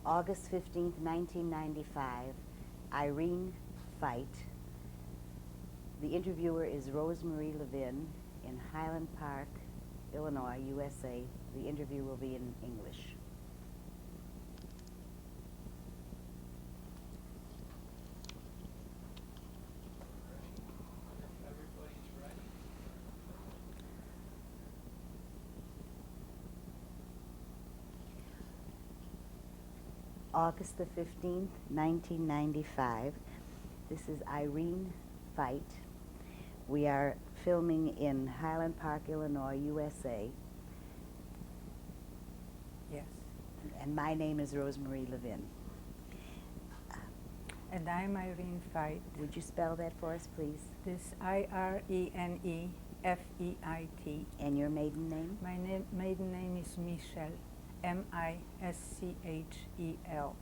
August 15th, 1995, Irene Feit. The interviewer is Rosemarie Levin in Highland Park, Illinois, USA. The interview will be in English. August the 15th, 1995. This is Irene Feit. We are filming in Highland Park, Illinois, USA. Yes. And my name is Rosemarie Levin. And I'm Irene Feit. Would you spell that for us, please? This Irenefeit. And your maiden name? My maiden name is Michel. Mischel.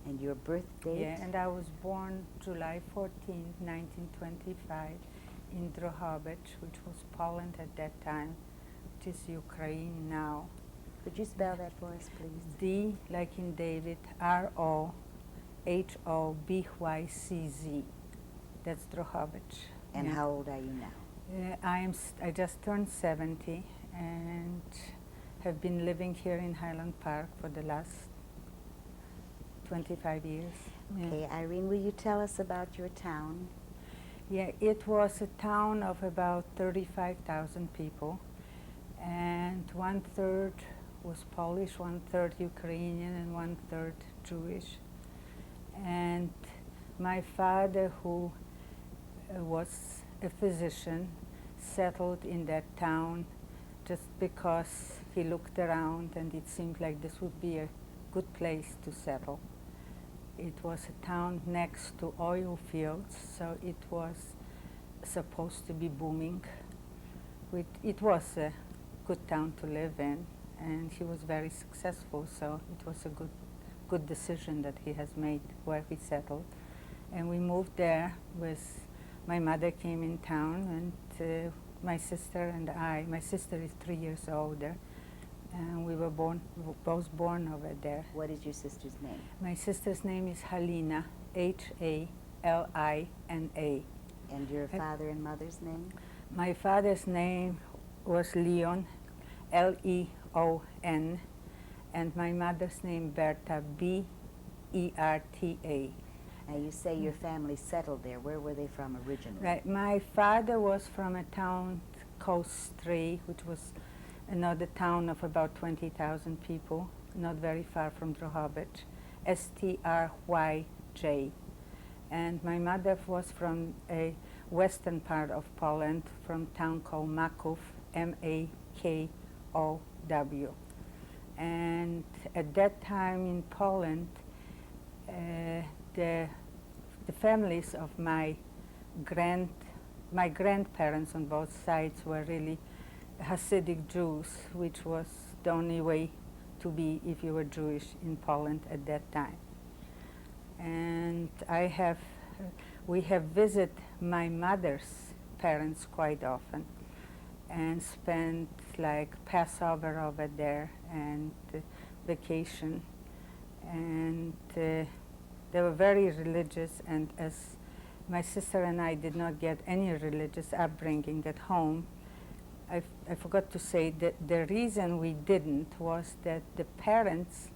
And your birth date? Yeah, and I was born July 14, 1925 in Drohobych, which was Poland at that time, which is Ukraine now. Could you spell that for us, please? D, like in David, R-O-H-O-B-Y-C-Z. That's Drohobych. And yeah. how old are you now? I just turned 70 and have been living here in Highland Park for the last 25 years. Okay, Yeah. Irene, will you tell us about your town? Yeah, it was a town of about 35,000 people, and 1/3 was Polish, 1/3 Ukrainian, and 1/3 Jewish. And my father, who was a physician, settled in that town just because he looked around and it seemed like this would be a good place to settle. It was a town next to oil fields, so it was supposed to be booming. It was a good town to live in, and he was very successful, so it was a good decision that he has made where he settled. And we moved there with, my mother came in town, and my sister and I, my sister is 3 years older, and we were both born over there. What is your sister's name? My sister's name is Halina, Halina. And your father and mother's name? My father's name was Leon, Leon, and my mother's name Berta, Berta. Now you say your family settled there. Where were they from originally? Right. My father was from a town called Stray, which was another town of about 20,000 people, not very far from Drohobych, Stryj. And my mother was from a western part of Poland, from a town called Maków, Makow. And at that time in Poland, the families of my grandparents on both sides were really Hasidic Jews, which was the only way to be if you were Jewish in Poland at that time. And we have visited my mother's parents quite often and spent like Passover over there and vacation. And they were very religious, and as my sister and I did not get any religious upbringing at home, I forgot to say that the reason we didn't was that the parents,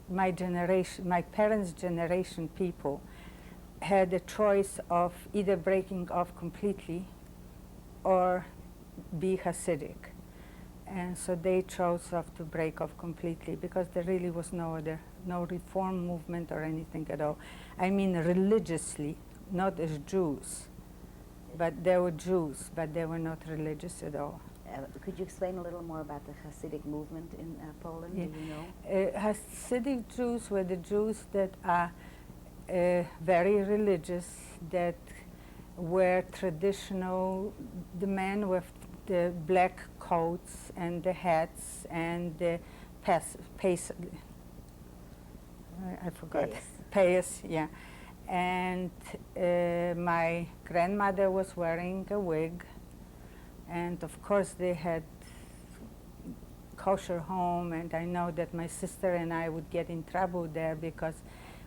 my parents' generation people, had a choice of either breaking off completely or be Hasidic. And so they chose to break off completely because there really was no reform movement or anything at all. I mean religiously, not as Jews. But they were Jews, but they were not religious at all. Could you explain a little more about the Hasidic movement in Poland? Yeah. Do you know? Hasidic Jews were the Jews that are very religious, that were traditional, the men with the black coats and the hats and the I forgot. Payas, yeah. And my grandmother was wearing a wig, and of course they had kosher home, and I know that my sister and I would get in trouble there because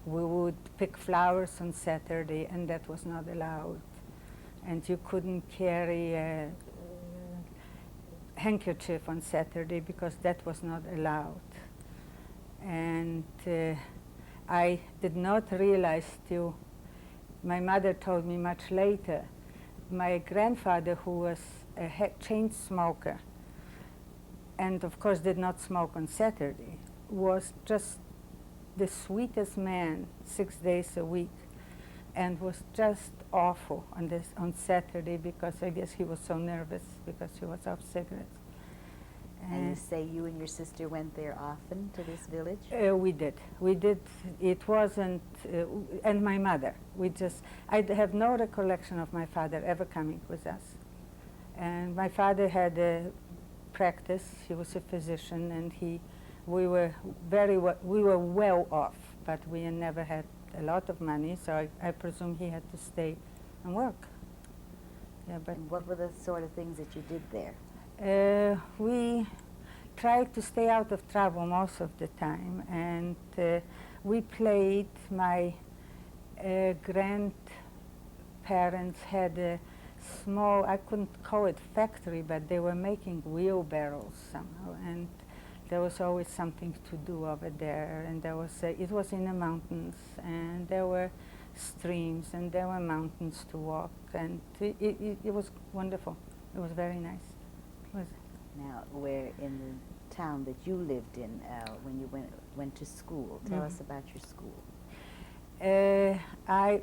we would pick flowers on Saturday, and that was not allowed. And you couldn't carry a handkerchief on Saturday because that was not allowed. And I did not realize till my mother told me much later, my grandfather, who was a chain smoker, and of course did not smoke on Saturday, was just the sweetest man 6 days a week, and was just awful on Saturday because I guess he was so nervous because he was off cigarettes. And you say you and your sister went there often to this village? We did. It wasn't, and my mother. I have no recollection of my father ever coming with us. And my father had a practice. He was a physician, and we were well off, but we never had a lot of money, so I presume he had to stay and work. Yeah, but and what were the sort of things that you did there? We tried to stay out of trouble most of the time, and we played. My grandparents had a small, I couldn't call it factory, but they were making wheelbarrows somehow, and there was always something to do over there. And it was in the mountains, and there were streams, and there were mountains to walk, and it was wonderful. It was very nice. Now, where in the town that you lived in when you went to school? Tell us about your school.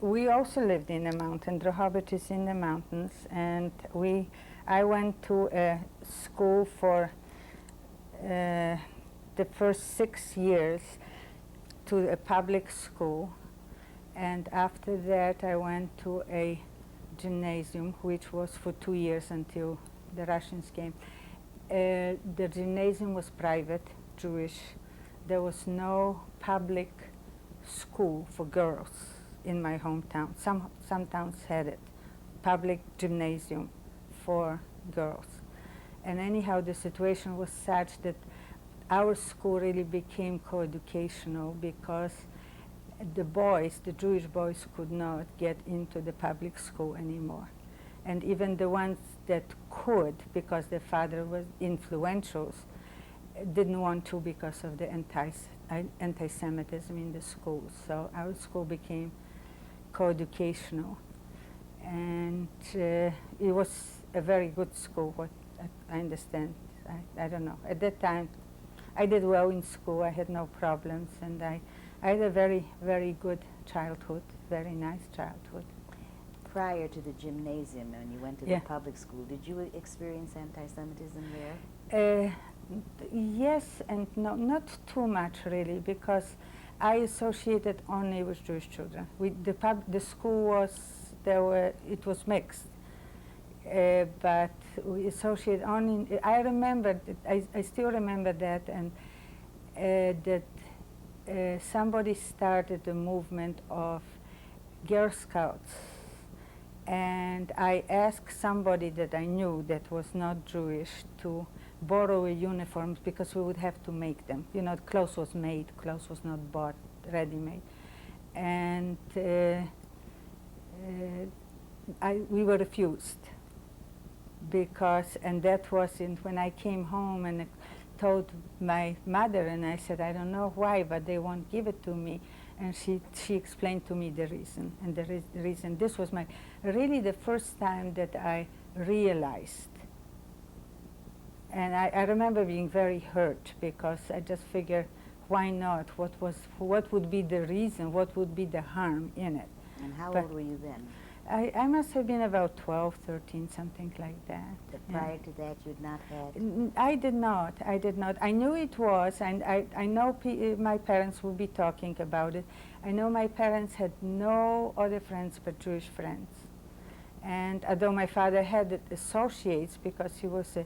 We also lived in the mountain. Rehoboth is in the mountains, and I went to a school for the first 6 years, to a public school, and after that I went to a gymnasium, which was for 2 years until the Russians came. The gymnasium was private, Jewish. There was no public school for girls in my hometown. Some towns had it, public gymnasium for girls. And anyhow, the situation was such that our school really became co-educational because the boys, the Jewish boys, could not get into the public school anymore. And even the ones that could, because their father was influential, didn't want to because of the anti-Semitism in the schools. So our school became co-educational. And it was a very good school, what I understand. I don't know. At that time, I did well in school. I had no problems. And I had a very, very good childhood, very nice childhood. Prior to the gymnasium, when you went to the public school, did you experience anti-Semitism there? Yes and no, not too much really, because I associated only with Jewish children. The school it was mixed, but we associated only. I remember, I still remember that, and that somebody started a movement of Girl Scouts. And I asked somebody that I knew that was not Jewish to borrow a uniform because we would have to make them. You know, clothes was made, clothes was not bought, ready-made. And we were refused because, and that was when I came home and told my mother, and I said, I don't know why, but they won't give it to me. And she explained to me the reason, and the reason. This was really the first time that I realized. And I remember being very hurt because I just figured, why not? What would be the reason? What would be the harm in it? And how old were you then? I must have been about 12, 13, something like that. But prior to that, you'd not had? I did not. I knew it was, and I know my parents will be talking about it. I know my parents had no other friends but Jewish friends. And although my father had associates because he was a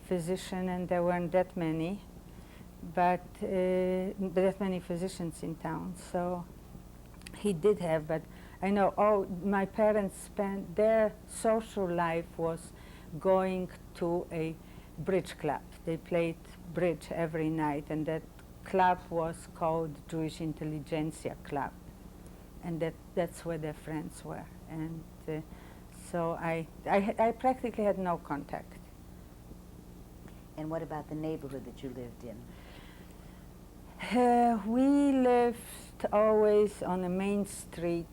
physician and there weren't that many, but that many physicians in town. So he did have, but I know my parents spent their social life was going to a bridge club they played bridge every night, and that club was called Jewish Intelligentsia Club, and that's where their friends were. And so I practically had no contact. And what about the neighborhood that you lived in? We lived always on the main street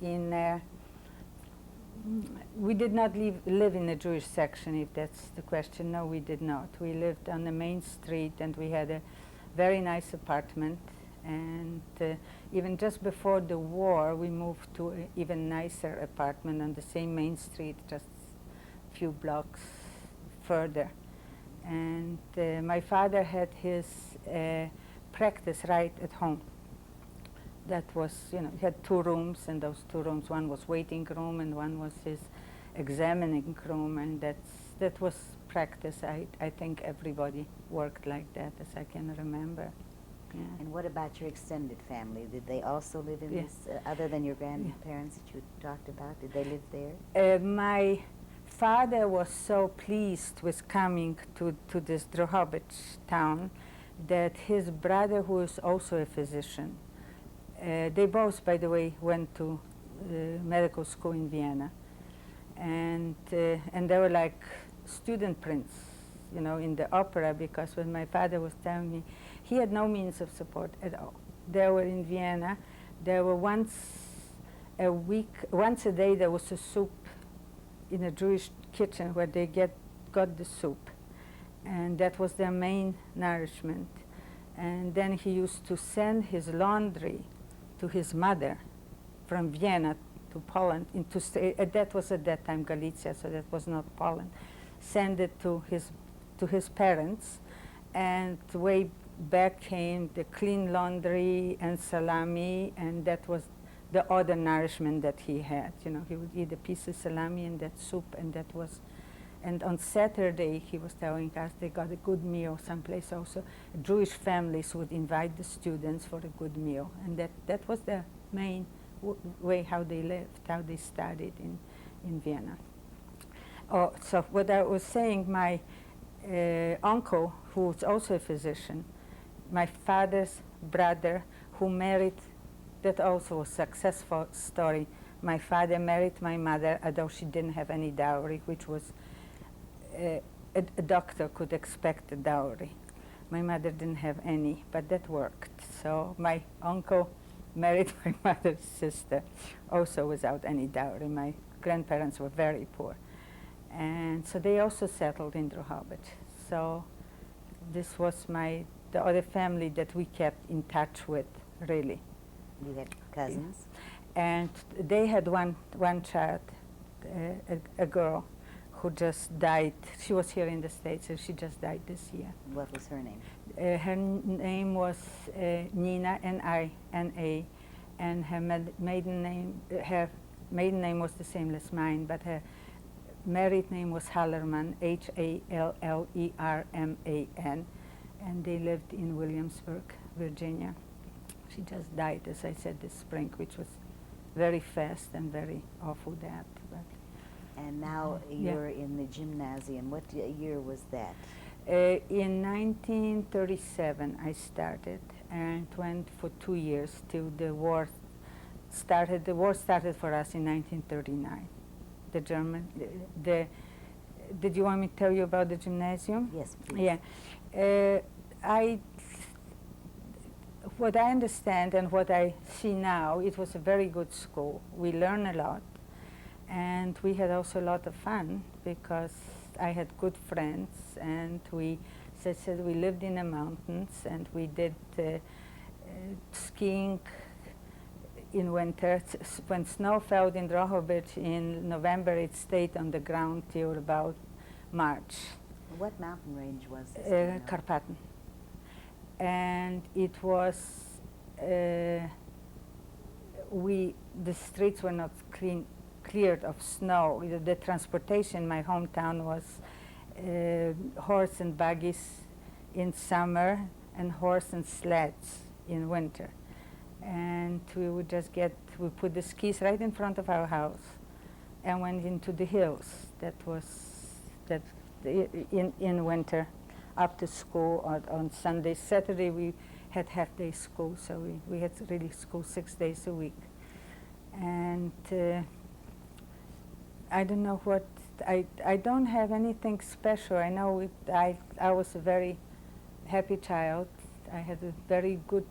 in we did not live in the Jewish section, if that's the question. No, we did not. We lived on the main street, and we had a very nice apartment. And even just before the war, we moved to an even nicer apartment on the same main street, just a few blocks further. And my father had his practice right at home. That was, he had 2 rooms, and those 2 rooms, one was waiting room and one was his examining room, and that was practice. I think everybody worked like that, as I can remember. Yeah. And what about your extended family? Did they also live in this, other than your grandparents that you talked about? Did they live there? My father was so pleased with coming to this Drohobych town that his brother, who is also a physician, they both, by the way, went to medical school in Vienna, and they were like student prince, in the opera, because when my father was telling me, he had no means of support at all. They were in Vienna. There were once a day, there was a soup in a Jewish kitchen where they got the soup, and that was their main nourishment. And then he used to send his laundry to his mother from Vienna to Poland, that was at that time Galicia, so that was not Poland. Send it to his parents, and way back came the clean laundry and salami, and that was the other nourishment that he had. He would eat a piece of salami and that soup, and that was. And on Saturday, he was telling us they got a good meal someplace also. Jewish families would invite the students for a good meal, and that was the main way how they lived, how they studied in Vienna. Oh, so what I was saying, my uncle, who was also a physician, my father's brother, who married, that also was a successful story. My father married my mother, although she didn't have any dowry, which was a doctor could expect a dowry. My mother didn't have any, but that worked. So my uncle married my mother's sister, also without any dowry. My grandparents were very poor. And so they also settled in Drohobych. So this was the other family that we kept in touch with, really. You had cousins? And they had one child, a girl, who just died. She was here in the States, and she just died this year. What was her name? Her name was Nina, N-I-N-A, and her maiden name was the same as mine, but her married name was Hallerman, Hallerman, and they lived in Williamsburg, Virginia. She just died, as I said, this spring, which was very fast and very awful death. But and now you're in the gymnasium. What year was that? In 1937 I started, and went for 2 years till the war started. The war started for us in 1939. The German, did you want me to tell you about the gymnasium? Yes, please. Yeah. What I understand and what I see now, it was a very good school. We learned a lot. And we had also a lot of fun because I had good friends, and as I said, we lived in the mountains, and we did skiing in winter. When snow fell in Drohobych in November, it stayed on the ground till about March. What mountain range was this? Carpathen. And it was, the streets were not cleared of snow. The transportation in my hometown was horse and buggies in summer and horse and sleds in winter. And we would just we put the skis right in front of our house and went into the hills. That was in winter after school on Sunday. Saturday we had half-day school, so we had really school 6 days a week. And I don't know what, I don't have anything special. I know I was a very happy child. I had a very good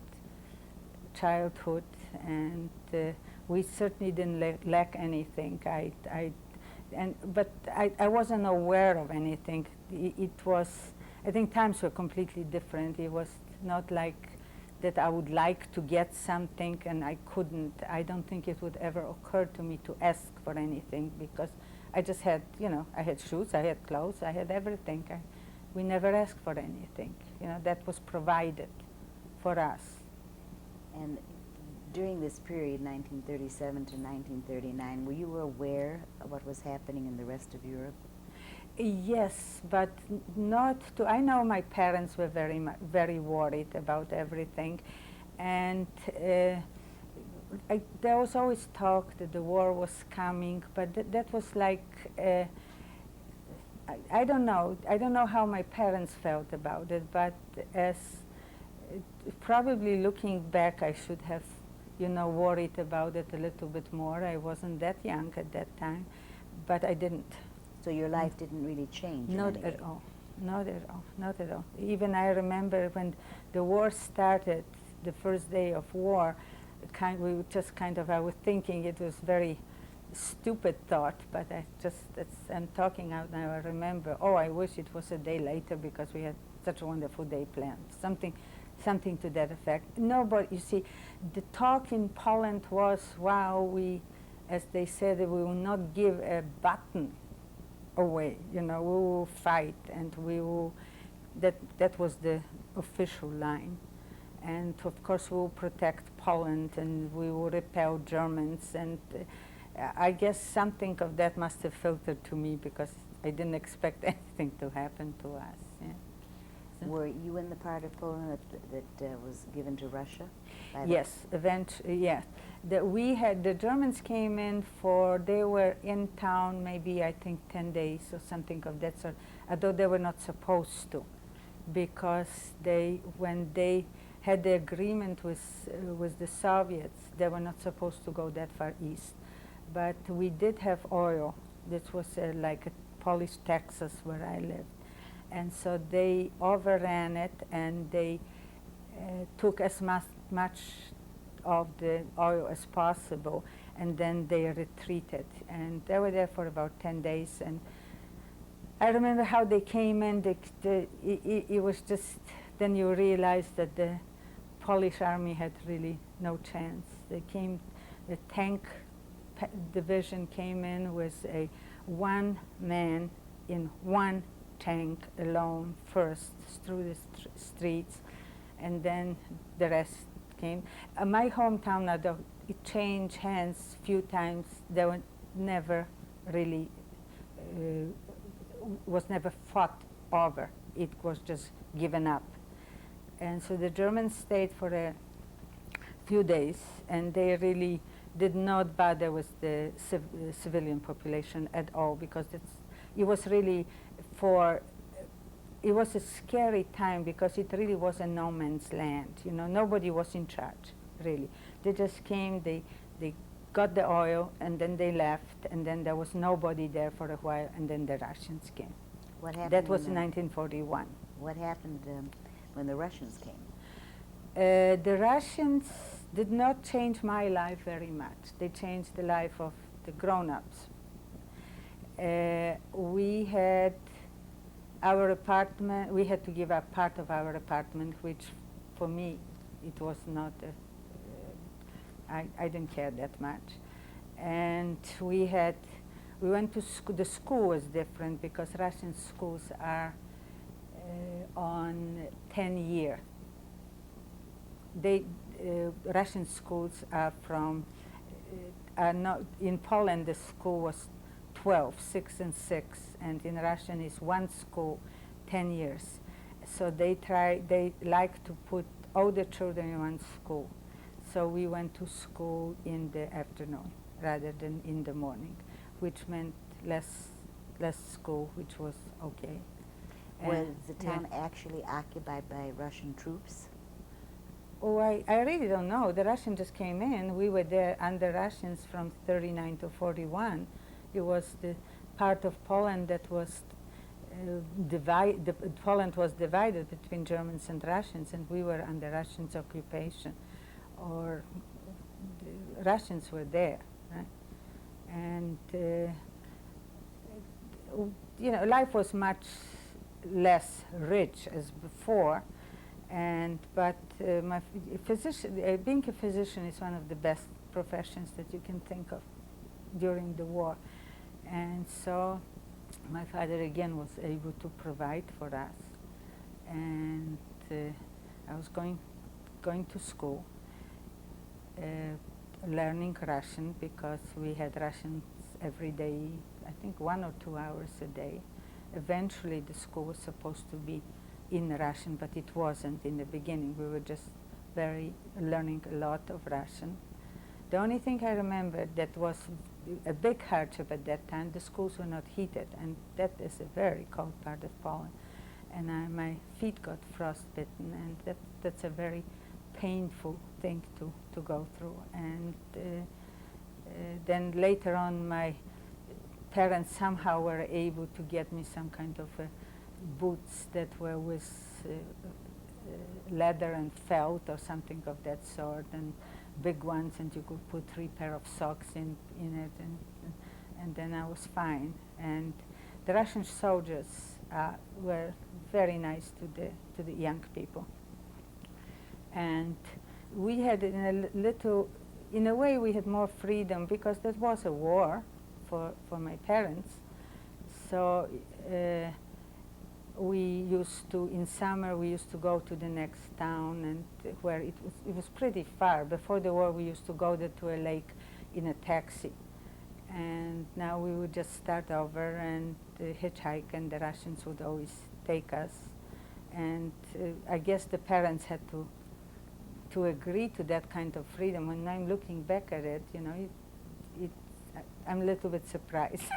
childhood, and we certainly didn't lack anything. But I wasn't aware of anything. It was, I think times were completely different. It was not like that I would like to get something and I couldn't. I don't think it would ever occur to me to ask for anything, because I just had, I had shoes, I had clothes, I had everything. We never asked for anything. That was provided for us. And during this period, 1937 to 1939, were you aware of what was happening in the rest of Europe? Yes, but not to. I know my parents were very worried about everything, and there was always talk that the war was coming, but that was like, I don't know. I don't know how my parents felt about it, but as probably looking back, I should have, worried about it a little bit more. I wasn't that young at that time, but I didn't. So your life didn't really change? Not at all. Not at all. Not at all. Even I remember when the war started, the first day of war, we were just I was thinking it was very stupid thought, but I'm talking out now, I remember, I wish it was a day later because we had such a wonderful day planned. Something to that effect. Nobody, you see, the talk in Poland was, wow, as they said, we will not give a button away, we will fight, and we will, that was the official line. And of course we will protect Poland, and we will repel Germans, and I guess something of that must have filtered to me, because I didn't expect anything to happen to us. Yeah. Were you in the part of Poland that was given to Russia? Yes, eventually, yes. The Germans came in they were in town maybe, I think, 10 days or something of that sort, although they were not supposed to, because when they had the agreement with the Soviets, they were not supposed to go that far east. But we did have oil. This was like a Polish Texas where I lived. And so they overran it, and they took as much of the oil as possible, and then they retreated. And they were there for about 10 days. And I remember how they came in. It was just, then you realize that the Polish army had really no chance. The tank division came in with one man in one tank alone first through the streets, and then the rest came. My hometown, although it changed hands a few times, they were never really, was never fought over. It was just given up. And so the Germans stayed for a few days, and they really did not bother with the civilian population at all, because it was really it was a scary time, because it really was a no man's land. Nobody was in charge, really. They just came, they got the oil, and then they left, and then there was nobody there for a while, and then the Russians came. What happened? That was in 1941. What happened when the Russians came? The Russians did not change my life very much. They changed the life of the grown-ups. We had our apartment, we had to give up part of our apartment, which for me, it was not, I didn't care that much. And we went to school. The school was different, because Russian schools are on 10-year. Russian schools are not, in Poland the school was 12, 6 and 6, and in Russian is one school, 10 years. So they like to put all the children in one school. So we went to school in the afternoon rather than in the morning, which meant less school, which was okay. Was the yeah. town actually occupied by Russian troops? Oh, I really don't know. The Russians just came in. We were there under Russians from 39 to 41. It was the part of Poland that was Poland was divided between Germans and Russians, and we were under Russians' occupation, or the Russians were there, right? And you know, life was much less rich as before, and but my physician, being a physician is one of the best professions that you can think of during the war, and so my father again was able to provide for us, and I was going to school, learning Russian because we had Russians every day, I think 1 or 2 hours a day. Eventually the school was supposed to be in Russian, but it wasn't in the beginning. We were just learning a lot of Russian. The only thing I remember that was a big hardship at that time, the schools were not heated, and that is a very cold part of Poland. And my feet got frostbitten, and that's a very painful thing to go through. And then later on, my parents somehow were able to get me some kind of boots that were with leather and felt or something of that sort, and big ones, and you could put 3 pair of socks in it, and then I was fine. And the Russian soldiers were very nice to the young people. And we had in a way we had more freedom because there was a war for my parents. So we used to, in summer, we used to go to the next town, and where it was pretty far. Before the war, we used to go there to a lake in a taxi. And now we would just start over and hitchhike, and the Russians would always take us. And I guess the parents had to agree to that kind of freedom. When I'm looking back at it, you know, I'm a little bit surprised,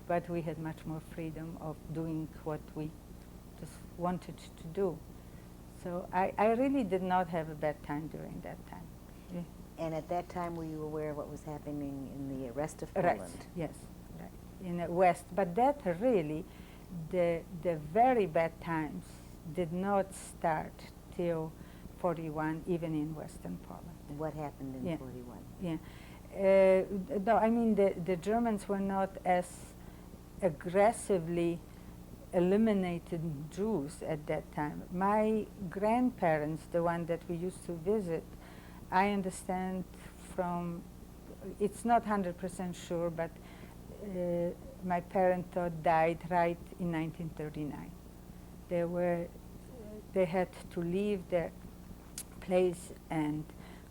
but we had much more freedom of doing what we just wanted to do. So I really did not have a bad time during that time. Yeah. And at that time, were you aware of what was happening in the rest of Poland? Right, yes, right, in the West. But that really, the very bad times did not start till 41, even in Western Poland. What happened in 41? Yeah. No, I mean, the Germans were not as aggressively eliminated Jews at that time. My grandparents, the one that we used to visit, I understand from, it's not 100% sure, but my parents died right in 1939. They had to leave their place, and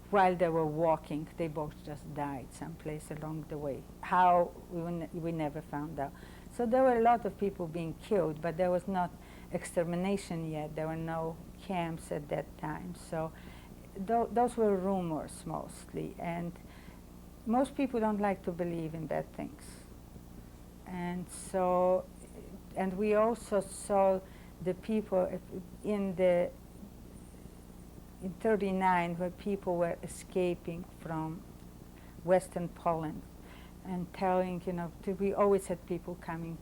while they were walking, they both just died someplace along the way. How, we never found out. So there were a lot of people being killed, but there was not extermination yet. There were no camps at that time. So those were rumors mostly. And most people don't like to believe in bad things. And so, and we also saw the people in 39, where people were escaping from Western Poland and telling, you know, we always had people coming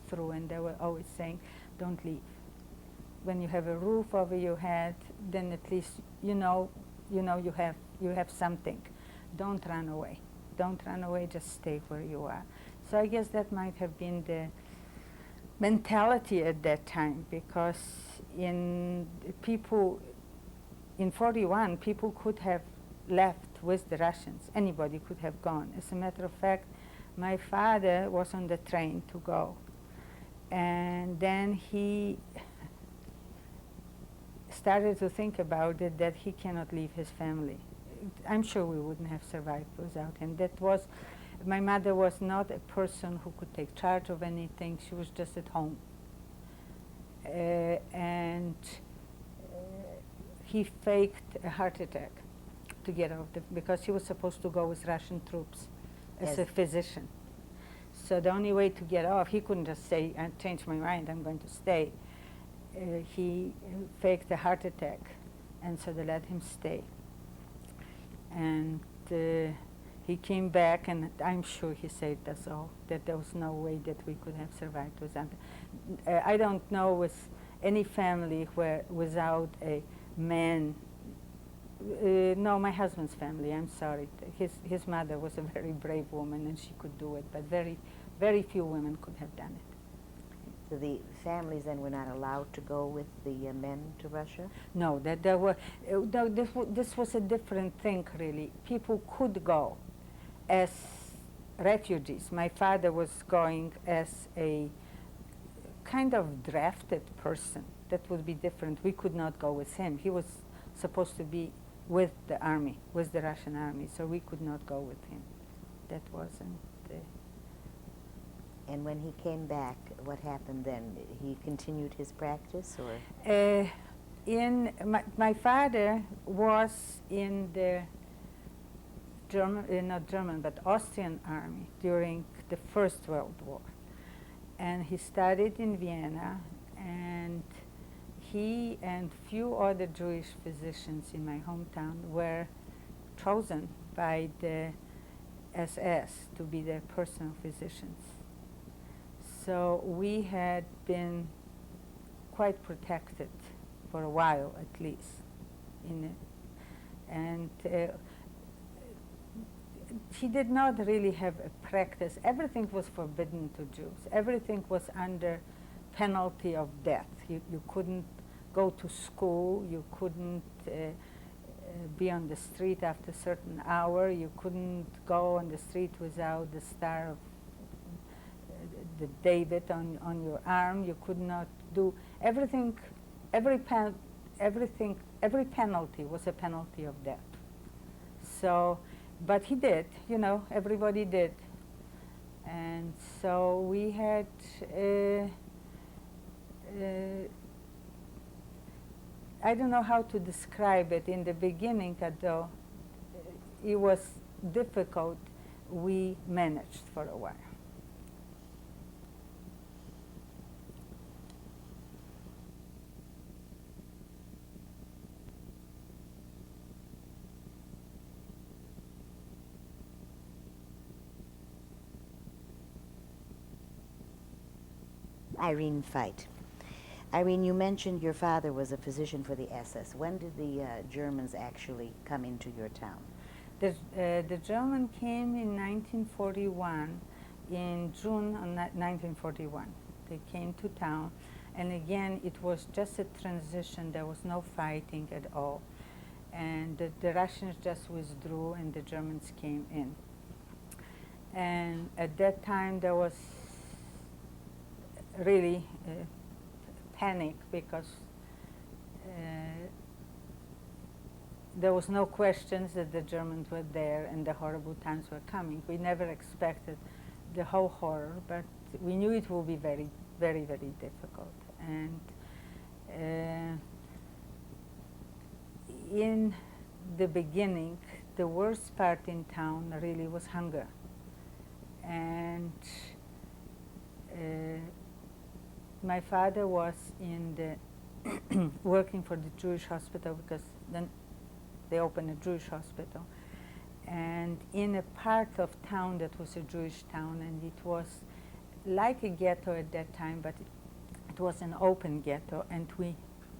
through, and they were always saying, don't leave. When you have a roof over your head, then at least you know you have something. Don't run away. Don't run away, just stay where you are. So I guess that might have been the mentality at that time, because in 41, people could have left with the Russians. Anybody could have gone. As a matter of fact, my father was on the train to go. And then he started to think about it, that he cannot leave his family. I'm sure we wouldn't have survived without him. My mother was not a person who could take charge of anything. She was just at home. He faked a heart attack to get out because he was supposed to go with Russian troops as a physician. So the only way to get off, he couldn't just say, I changed my mind, I'm going to stay. he faked a heart attack, and so they let him stay. And he came back, and I'm sure he said us all that there was no way that we could have survived without. I don't know with any family where without a man. No, my husband's family. I'm sorry. His mother was a very brave woman, and she could do it. But very few women could have done it. So the families then were not allowed to go with the men to Russia? No, that there were. No, this was a different thing, really. People could go as refugees. My father was going as a kind of drafted person. That would be different. We could not go with him. He was supposed to be with the army, with the Russian army, so we could not go with him. That wasn't. And when he came back, what happened then? He continued his practice, or? My father was in the German, not German, but Austrian army during the First World War. And he studied in Vienna, and he and few other Jewish physicians in my hometown were chosen by the SS to be their personal physicians. So we had been quite protected for a while, at least. And he did not really have a practice. Everything was forbidden to Jews. Everything was under penalty of death. You couldn't go to school. You couldn't be on the street after a certain hour. You couldn't go on the street without the star of the David on your arm. You could not do everything. Every penalty was a penalty of death. So, but he did. You know, everybody did. And so we had. I don't know how to describe it. In the beginning, although it was difficult, we managed for a while. Irene Feit. Irene, you mentioned your father was a physician for the SS. When did the Germans actually come into your town? The German came in 1941, in June of 1941. They came to town, and again, it was just a transition. There was no fighting at all. And the Russians just withdrew, and the Germans came in. And at that time, there was really panic because there was no questions that the Germans were there and the horrible times were coming. We never expected the whole horror, but we knew it would be very, very, very difficult. And in the beginning, the worst part in town really was hunger. And my father was in the working for the Jewish hospital, because then they opened a Jewish hospital, and in a part of town that was a Jewish town, and it was like a ghetto at that time, but it was an open ghetto, and we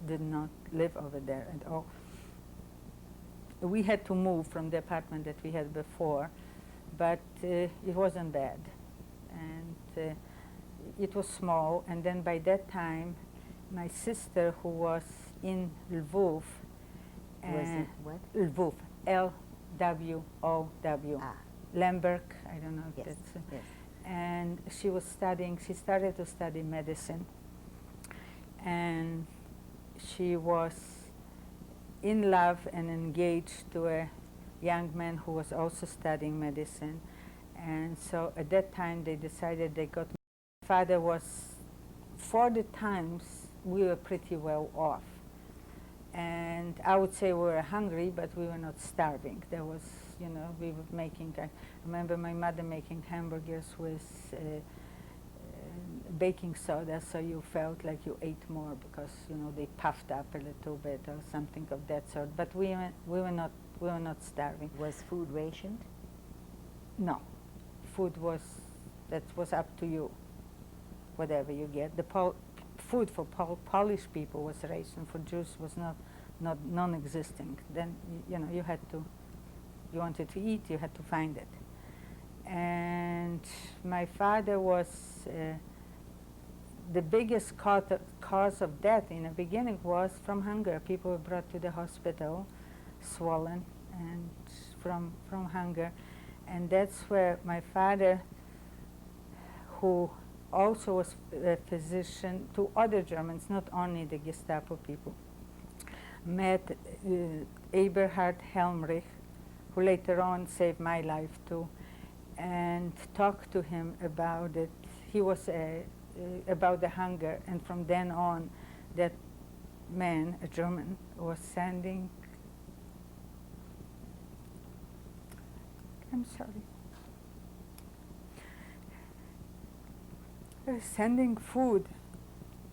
did not live over there at all. We had to move from the apartment that we had before, but it wasn't bad, and it was small. And then by that time, my sister, who was in Lvov, Was it what? Lvov, L-W-O-W, Lemberg, I don't know if Yes, that's. yes. And she was studying. She started to study medicine, and she was in love and engaged to a young man who was also studying medicine. And so at that time they decided they got. My father was, for the times, we were pretty well off. And I would say we were hungry, but we were not starving. There was, you know, we were making, I remember my mother making hamburgers with baking soda, so you felt like you ate more because they puffed up a little bit or something of that sort. But we were not starving. Was food rationed? No, food was up to you. Whatever you get, the food for Polish people was rationed. For Jews was not non-existing. Then you had to. You wanted to eat, you had to find it. And my father was the biggest cause of death in the beginning was from hunger. People were brought to the hospital, swollen, and from hunger. And that's where my father, who also was a physician to other Germans, not only the Gestapo people, met Eberhard Helmrich, who later on saved my life too, and talked to him about it. He was about the hunger, and from then on, that man, a German, was sending. I'm sorry. Sending food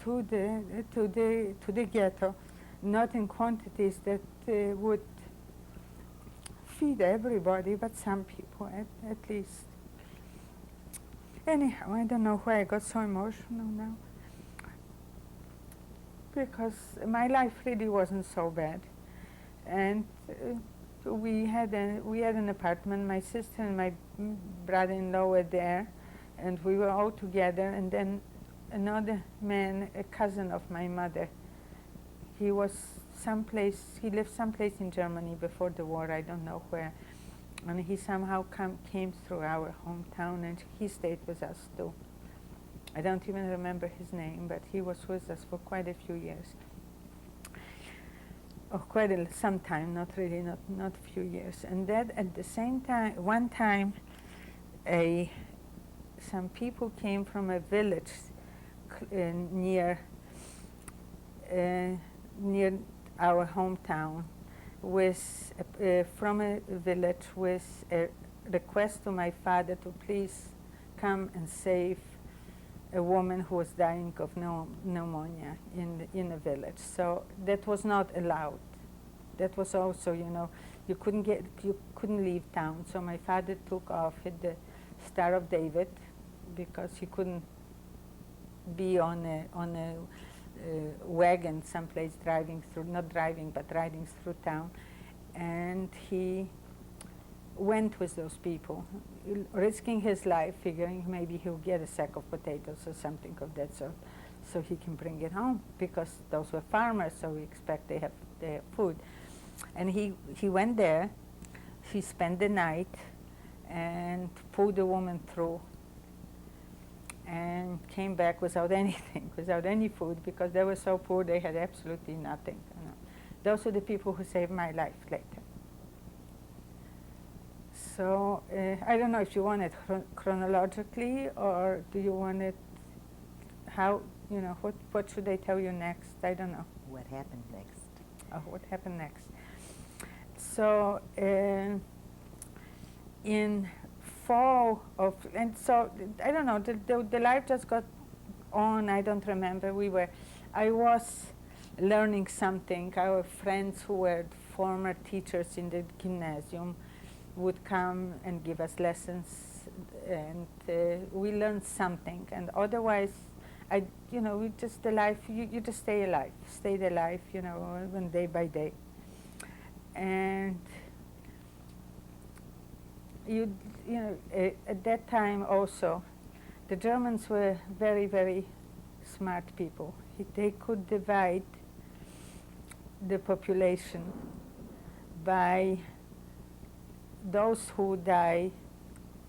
to the ghetto, not in quantities that would feed everybody, but some people at least. Anyhow, I don't know why I got so emotional now, because my life really wasn't so bad, and we had an apartment. My sister and my brother-in-law were there, and we were all together. And then another man, a cousin of my mother, he lived someplace in Germany before the war, I don't know where, and he somehow came through our hometown, and he stayed with us too. I don't even remember his name, but he was with us for quite a few years. Oh, some time, not a few years. And that at the same time, one time, some people came from a village near our hometown from a village with a request to my father to please come and save a woman who was dying of pneumonia in a village. So that was not allowed. That was also, you couldn't leave town. So my father took off, hit the Star of David, because he couldn't be on a wagon someplace riding through town, and he went with those people, risking his life, figuring maybe he'll get a sack of potatoes or something of that sort, so he can bring it home, because those were farmers, so we expect they have food. And he went there, he spent the night, and pulled the woman through, and came back without anything, without any food, because they were so poor they had absolutely nothing. Those are the people who saved my life later. So I don't know if you want it chronologically, or do you want it what should I tell you next? I don't know. What happened next? What happened next? So in fall of, and so I don't know, the life just got on. I don't remember. I was learning something. Our friends who were former teachers in the gymnasium would come and give us lessons, and we learned something. And otherwise, we just, the life, you just stayed alive, one day by day. And at that time also, the Germans were very, very smart people. They could divide the population by those who die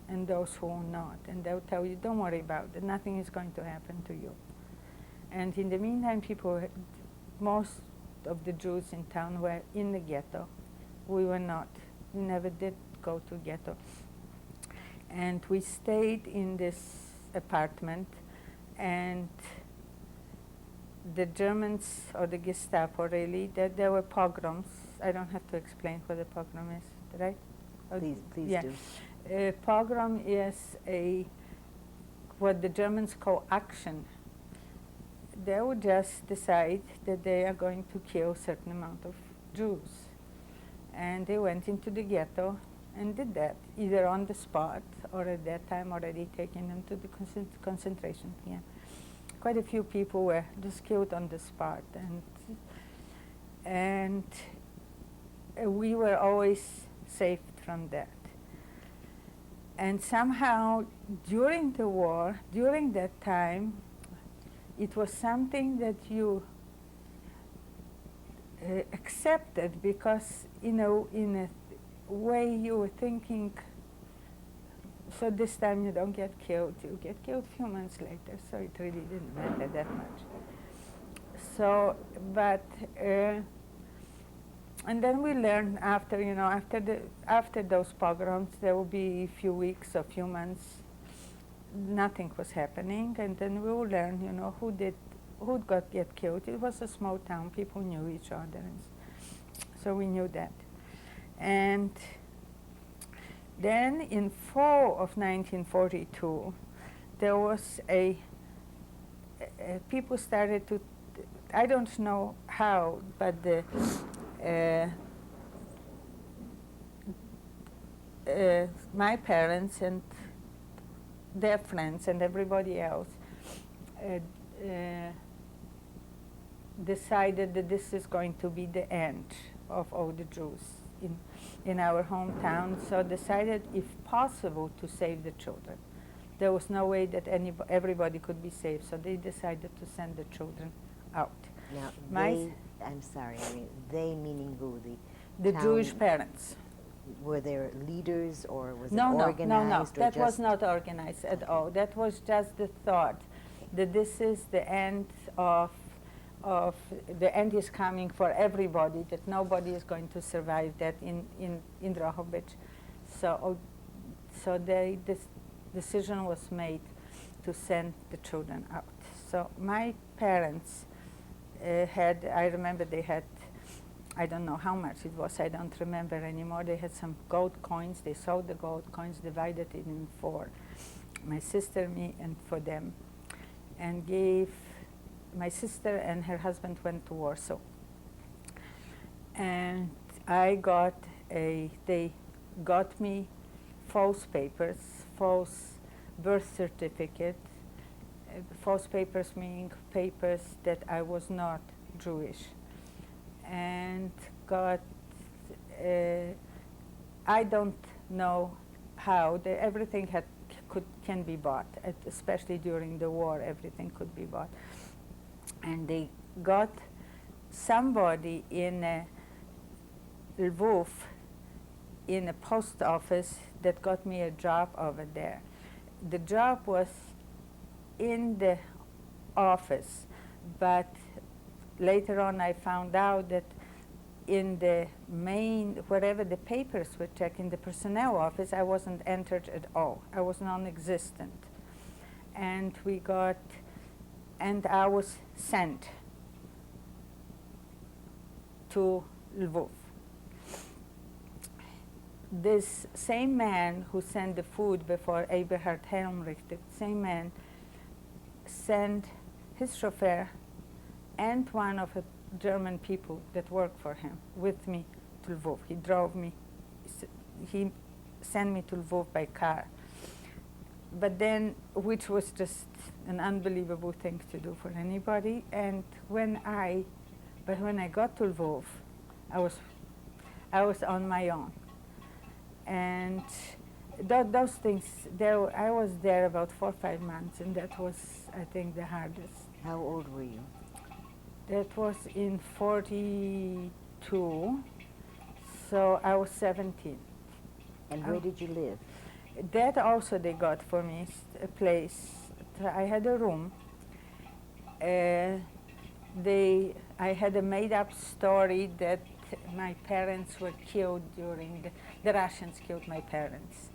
and those who will not. And they'll tell you, don't worry about it, nothing is going to happen to you. And in the meantime, most of the Jews in town were in the ghetto. We were not. We never did go to ghetto. And we stayed in this apartment, and the Germans, or the Gestapo really, there were pogroms. I don't have to explain what a pogrom is, right? Please yeah. do. A pogrom is what the Germans call action they would just decide that they are going to kill a certain amount of Jews. And they went into the ghetto and did that, either on the spot or at that time already taking them to the concentration camp. Quite a few people were just killed on the spot, and we were always saved from that. And somehow during the war, during that time, it was something that you accepted because, in a way you were thinking, so this time you don't get killed. You get killed a few months later, so it really didn't matter that much. So, but, and then we learned after, after those pogroms, there will be a few weeks or few months, nothing was happening, and then we will learn, who got get killed. It was a small town, people knew each other, and so we knew that. And then in fall of 1942, there was people started to, I don't know how, but my parents and their friends and everybody else decided that this is going to be the end of all the Jews in our hometown, so decided, if possible, to save the children. There was no way that everybody could be saved, so they decided to send the children out. Now, I'm sorry, I mean, they meaning who? The Jewish parents. Were there leaders, or was it No, organized? that was not organized at all. That was just the thought that this is the end of the end is coming for everybody, that nobody is going to survive that in Drohobych. So this decision was made to send the children out. So my parents I remember they had, I don't know how much it was, I don't remember anymore. They had some gold coins. They sold the gold coins, divided it in four, my sister, me, and for them, and gave. My sister and her husband went to Warsaw, and they got me false papers, false birth certificate. False papers meaning papers that I was not Jewish, and got, I don't know how, everything can be bought, especially during the war, everything could be bought. And they got somebody in Lviv, in a post office, that got me a job over there. The job was in the office, but later on I found out that in the main, wherever the papers were checked, in the personnel office, I wasn't entered at all. I was non-existent. And I was sent to Lviv. This same man who sent the food before Eberhard Helmrich, the same man sent his chauffeur and one of the German people that worked for him with me to Lviv. He drove me, he sent me to Lviv by car. But then, which was just an unbelievable thing to do for anybody. And when I got to Lviv, I was on my own. And those things, I was there about 4 or 5 months, and that was, I think, the hardest. How old were you? That was in 42, so I was 17. And where did you live? That also they got for me, a place. I had a room. I had a made-up story that my parents were killed during the Russians killed my parents,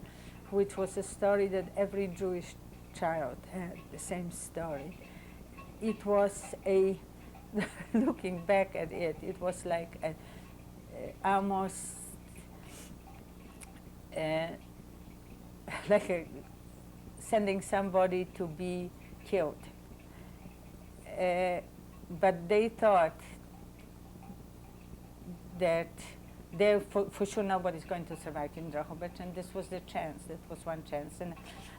which was a story that every Jewish child had, the same story. It was looking back at it, it was like almost like sending somebody to be killed. but they thought that there for sure nobody's going to survive in Drahovic, and this was the chance. That was one chance, and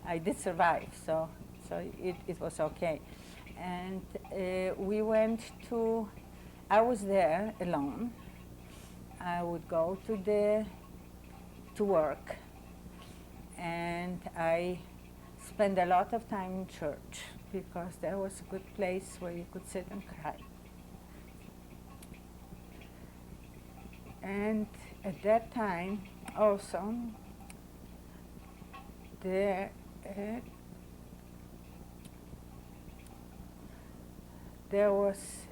I did survive, so it was okay. And we went to. I was there alone. I would go to work, and I spent a lot of time in church because there was a good place where you could sit and cry. And at that time, also, there was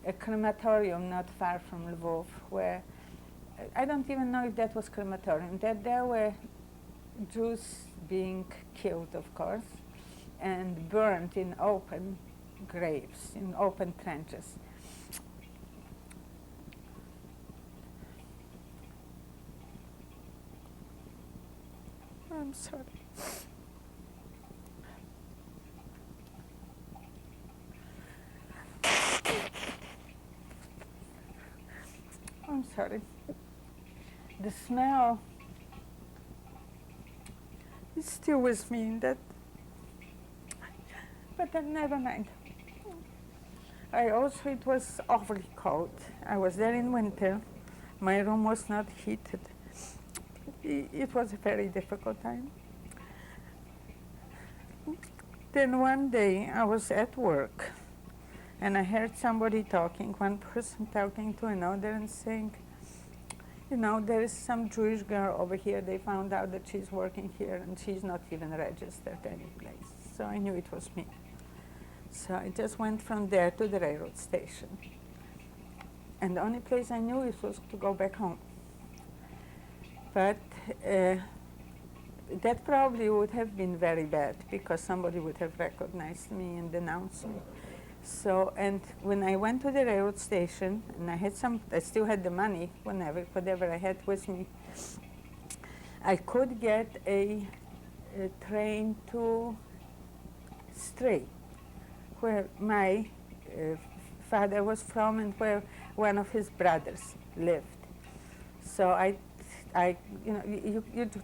a crematorium not far from Lvov where, I don't even know if that was crematorium, that there were Jews being killed, of course, and burned in open graves, in open trenches. I'm sorry. I'm sorry. The smell is still with me, that, but never mind. It was awfully cold. I was there in winter. My room was not heated. It was a very difficult time. Then one day I was at work and I heard somebody talking, one person talking to another and saying, you know, there is some Jewish girl over here. They found out that she's working here and she's not even registered any place. So I knew it was me. So I just went from there to the railroad station. And the only place I knew was to go back home. But that probably would have been very bad because somebody would have recognized me and denounced me. So, and when I went to the railroad station, and I still had the money, whatever I had with me, I could get a train to Stray, where my father was from and where one of his brothers lived. So you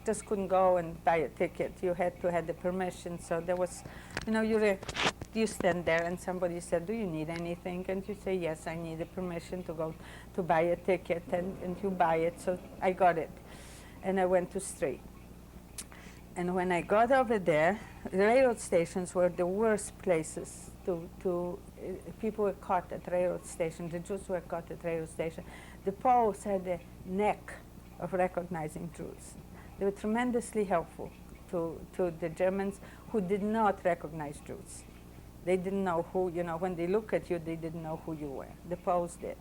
just couldn't go and buy a ticket. You had to have the permission. So there was, you stand there and somebody said, do you need anything? And you say, yes, I need the permission to go to buy a ticket, and you buy it. So I got it. And I went to Stray. And when I got over there, the railroad stations were the worst places people were caught at railroad station. The Jews were caught at railroad station. The Poles had a knack of recognizing Jews. They were tremendously helpful to the Germans who did not recognize Jews. They didn't know who, when they look at you, they didn't know who you were. The Poles did.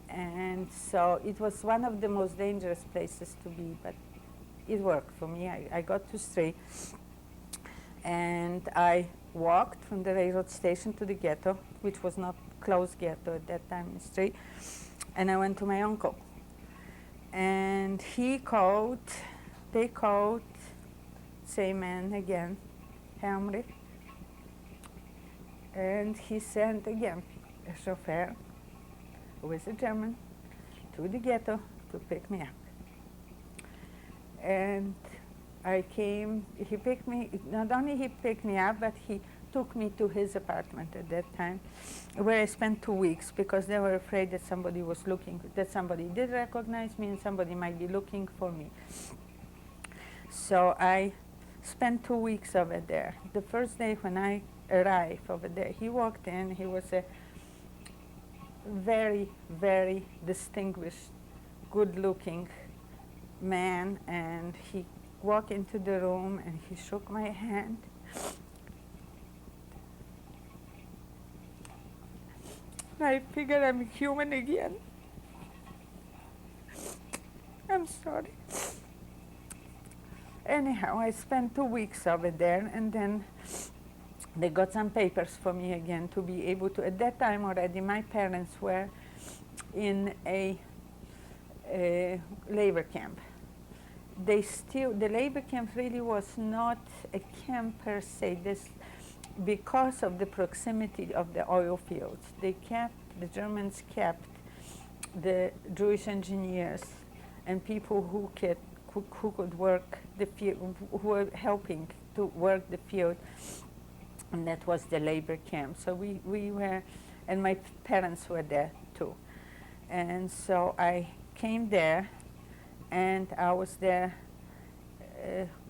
And so it was one of the most dangerous places to be, but it worked for me. I got to Stray, and I walked from the railroad station to the ghetto, which was not closed ghetto at that time in Stray, and I went to my uncle. And they called, same man again, Henry, and he sent again a chauffeur, who was a German, to the ghetto to pick me up. And I came, he picked me, not only he picked me up, but he took me to his apartment at that time, where I spent 2 weeks because they were afraid that somebody was looking, that somebody did recognize me and somebody might be looking for me. So I spent 2 weeks over there. The first day when I arrived over there, he walked in, he was a very, very distinguished, good-looking man, and he walked into the room and he shook my hand. I figured I'm human again. I'm sorry. Anyhow, I spent 2 weeks over there, and then they got some papers for me again to be able to, at that time already, my parents were in a labor camp. The labor camp really was not a camp per se. because of the proximity of the oil fields, the Germans kept the Jewish engineers and people who could work the field, who were helping to work the field, and that was the labor camp. So we were, and my parents were there too. And so I came there, and I was there.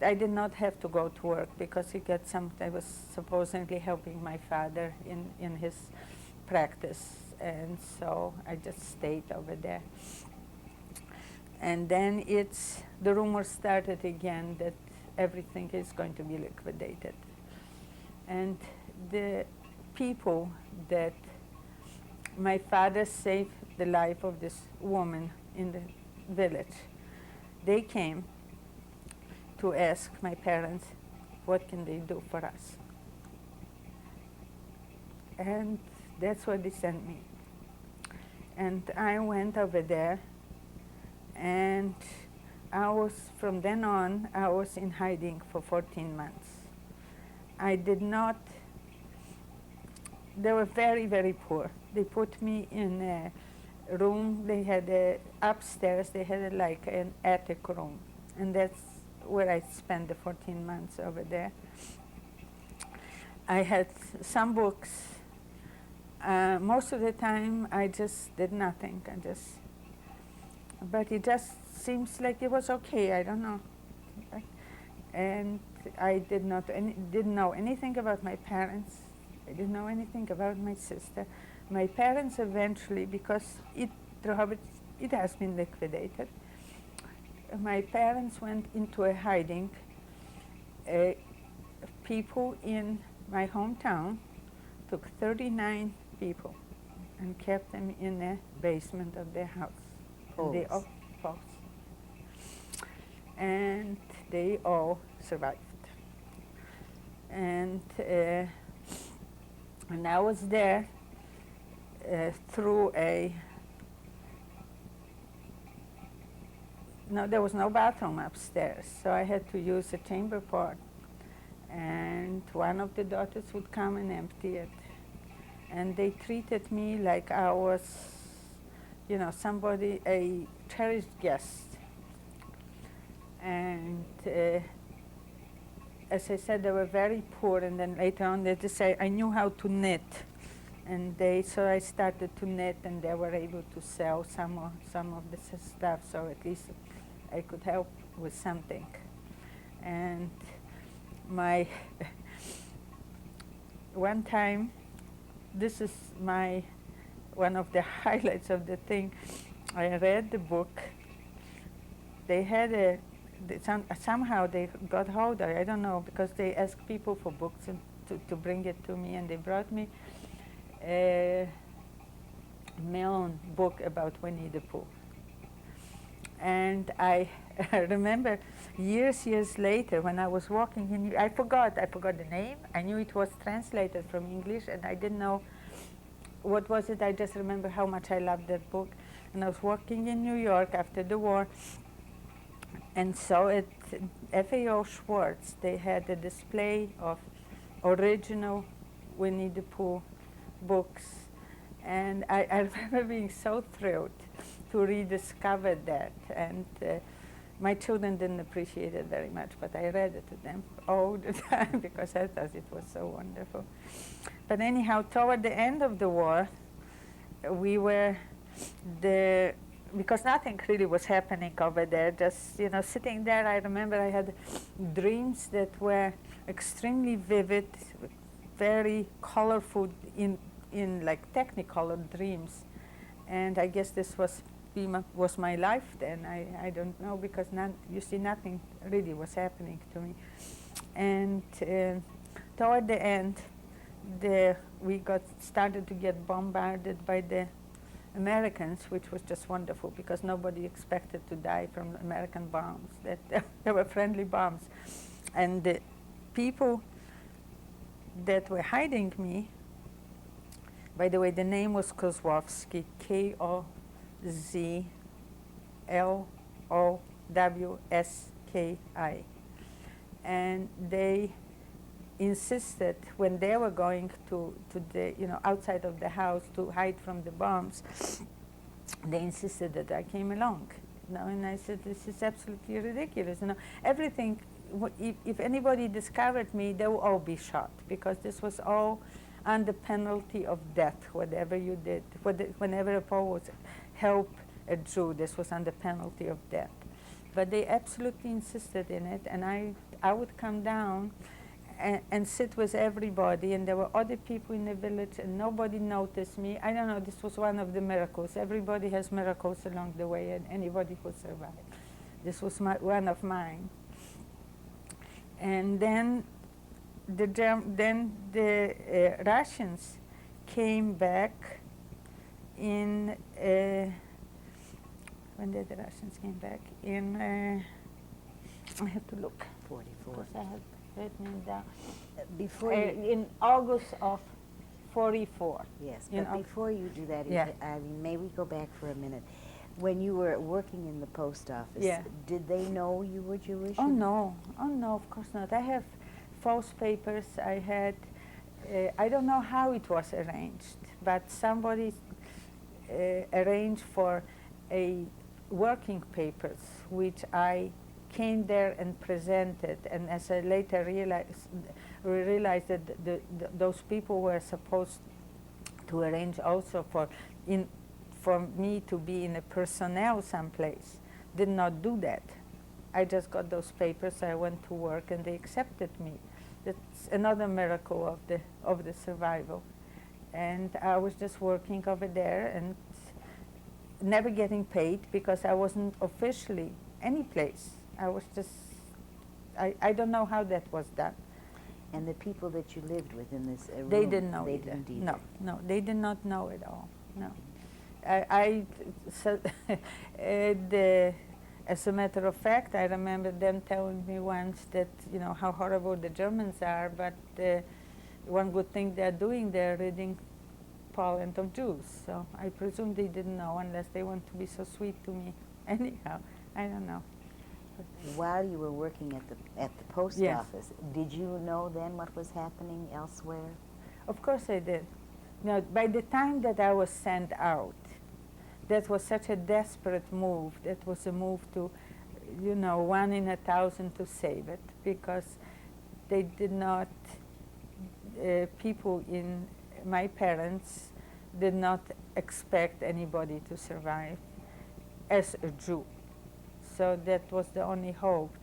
I did not have to go to work because I was supposedly helping my father in his practice, and so I just stayed over there. And then the rumor started again that everything is going to be liquidated. And the people that my father saved the life of this woman in the village, they came to ask my parents, what can they do for us? And that's where they sent me. And I went over there, and from then on, I was in hiding for 14 months. They were very, very poor. They put me in a room. They had upstairs, they had like an attic room. And that's where I spent the 14 months over there. I had some books. Most of the time, I just did nothing. But it just seems like it was okay. I don't know. And I didn't know anything about my parents. I didn't know anything about my sister. My parents eventually, because it has been liquidated, my parents went into a hiding. People in my hometown took 39 people and kept them in the basement of their house. Poles. And they all survived. And I was there through there was no bathroom upstairs, so I had to use a chamber pot. And one of the daughters would come and empty it. And they treated me like I was, somebody, a cherished guest. And as I said, they were very poor, and then later on they just say, I knew how to knit. And so I started to knit, and they were able to sell some of the stuff, so at least I could help with something. And one time, this is one of the highlights of the thing, I read the book. They had somehow they got hold of it, I don't know, because they asked people for books and to bring it to me, and they brought me a Mellon book about Winnie the Pooh. And I remember years later when I was walking in, I forgot the name. I knew it was translated from English, and I didn't know what was it. I just remember how much I loved that book. And I was walking in New York after the war, and so at FAO Schwartz, they had a display of original Winnie the Pooh books. And I remember being so thrilled to rediscover that. And my children didn't appreciate it very much, but I read it to them all the time because I thought it was so wonderful. But anyhow, toward the end of the war, we were because nothing really was happening over there, just sitting there. I remember I had dreams that were extremely vivid, very colorful, in like technicolor dreams. And I guess this was my life then. I don't know, because nothing really was happening to me. And toward the end, we started to get bombarded by the Americans, which was just wonderful because nobody expected to die from American bombs. They were friendly bombs. And the people that were hiding me, by the way, the name was Kozłowski, Kozlowski. And they insisted when they were going to the, outside of the house to hide from the bombs, they insisted that I came along. And I said, this is absolutely ridiculous. Everything, if anybody discovered me, they would all be shot, because this was all under penalty of death, whatever you did. Whenever a Pole was help a Jew, this was under penalty of death. But they absolutely insisted in it, and I would come down and sit with everybody, and there were other people in the village, and nobody noticed me. I don't know, this was one of the miracles. Everybody has miracles along the way, and anybody could survive. This was one of mine. And then the Russians came back in, when did the Russians came back? In, I have to look. 44. Because I have written it down. Before in August of 44. Yes, but before you do that, Yeah. may we go back for a minute? When you were working in the post office, Yeah. did they know you were Jewish? Oh no, of course not. I have false papers. I had, I don't know how it was arranged, but somebody arranged for a working papers, which I came there and presented, and as I later realized that those people were supposed to arrange also for me to be in a personnel someplace. Did not do that. I just got those papers, I went to work, and they accepted me. That's another miracle of the survival. And I was just working over there and never getting paid, because I wasn't officially any place. I was just, I don't know how that was done. And the people that you lived with in this room, They didn't know they either. didn't either. No, they did not know at all. No. As a matter of fact, I remember them telling me once that, how horrible the Germans are, but one good thing they're doing, they're ridding Poland of Jews. So I presume they didn't know, unless they want to be so sweet to me. Anyhow, I don't know. While you were working at the post Yes. office, did you know then what was happening elsewhere? Of course I did. Now, by the time that I was sent out, that was such a desperate move. That was a move to, 1 in 1,000 to save it, because they did not, people in, my parents did not expect anybody to survive as a Jew. So that was the only hope,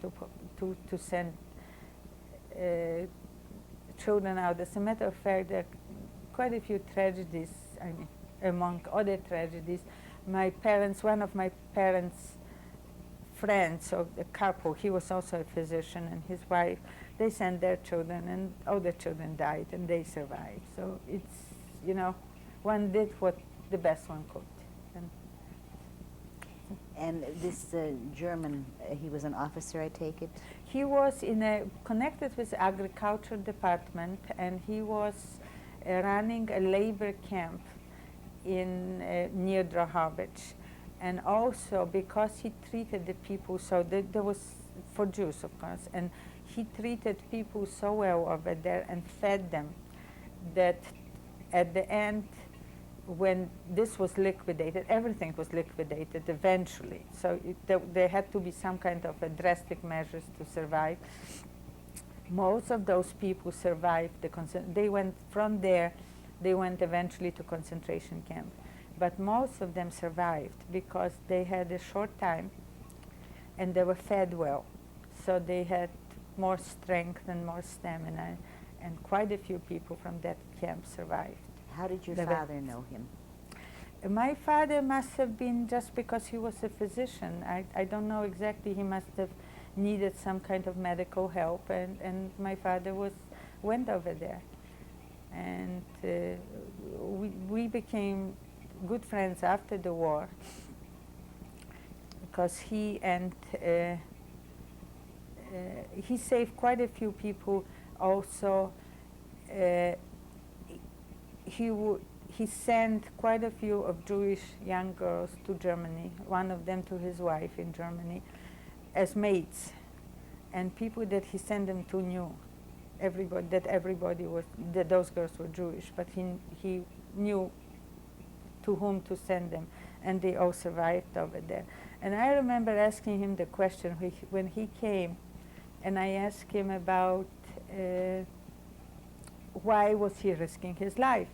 to send children out. As a matter of fact, there are quite a few tragedies, among other tragedies. One of my parents' friends, or a couple, he was also a physician, and his wife, they sent their children, and all the children died, and they survived. So it's, one did what the best one could. And this German, he was an officer, I take it? He was connected with the agriculture department, and he was running a labor camp near Drohobych. And also because he treated the people, so there was, for Jews of course, and he treated people so well over there and fed them, that at the end, when this was liquidated, everything was liquidated eventually. So there had to be some kind of drastic measures to survive. Most of those people survived they went from there, they went eventually to concentration camp. But most of them survived because they had a short time and they were fed well. So they had more strength and more stamina, and quite a few people from that camp survived. How did your father know him? My father must have been, just because he was a physician. I don't know exactly. He must have needed some kind of medical help, and my father went over there. And we became good friends after the war, because he saved quite a few people also. He sent quite a few of Jewish young girls to Germany, one of them to his wife in Germany, as maids. And people that he sent them to knew. everybody was, that those girls were Jewish, but he knew to whom to send them, and they all survived over there. And I remember asking him the question when he came, and I asked him about why was he risking his life.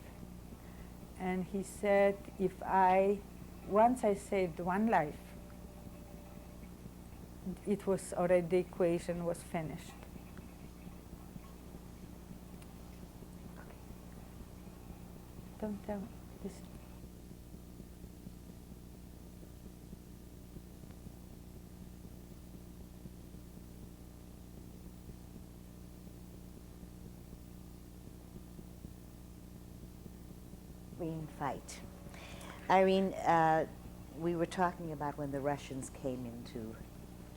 And he said, once I saved one life, it was already, the equation was finished. Don't tell this. Irene Feit. Irene, we were talking about when the Russians came into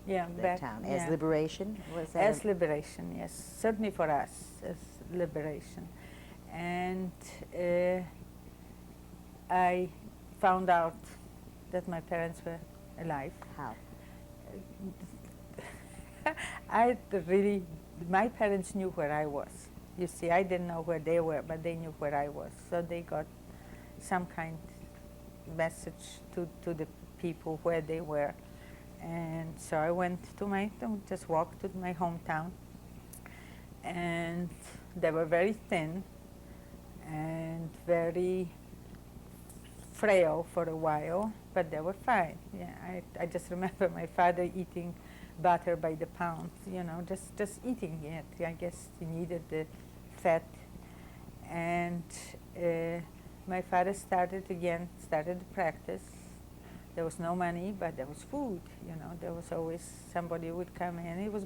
the town. As liberation? Was that as liberation, yes. Certainly for us, as liberation. And I found out that my parents were alive. How? My parents knew where I was. You see, I didn't know where they were, but they knew where I was. So they got some kind message to the people where they were. And so I went just walked to my hometown. And they were very thin and very frail for a while, but they were fine. Yeah, I just remember my father eating butter by the pound, just eating it. I guess he needed the fat. And my father started the practice. There was no money, but there was food. There was always somebody who would come in. It was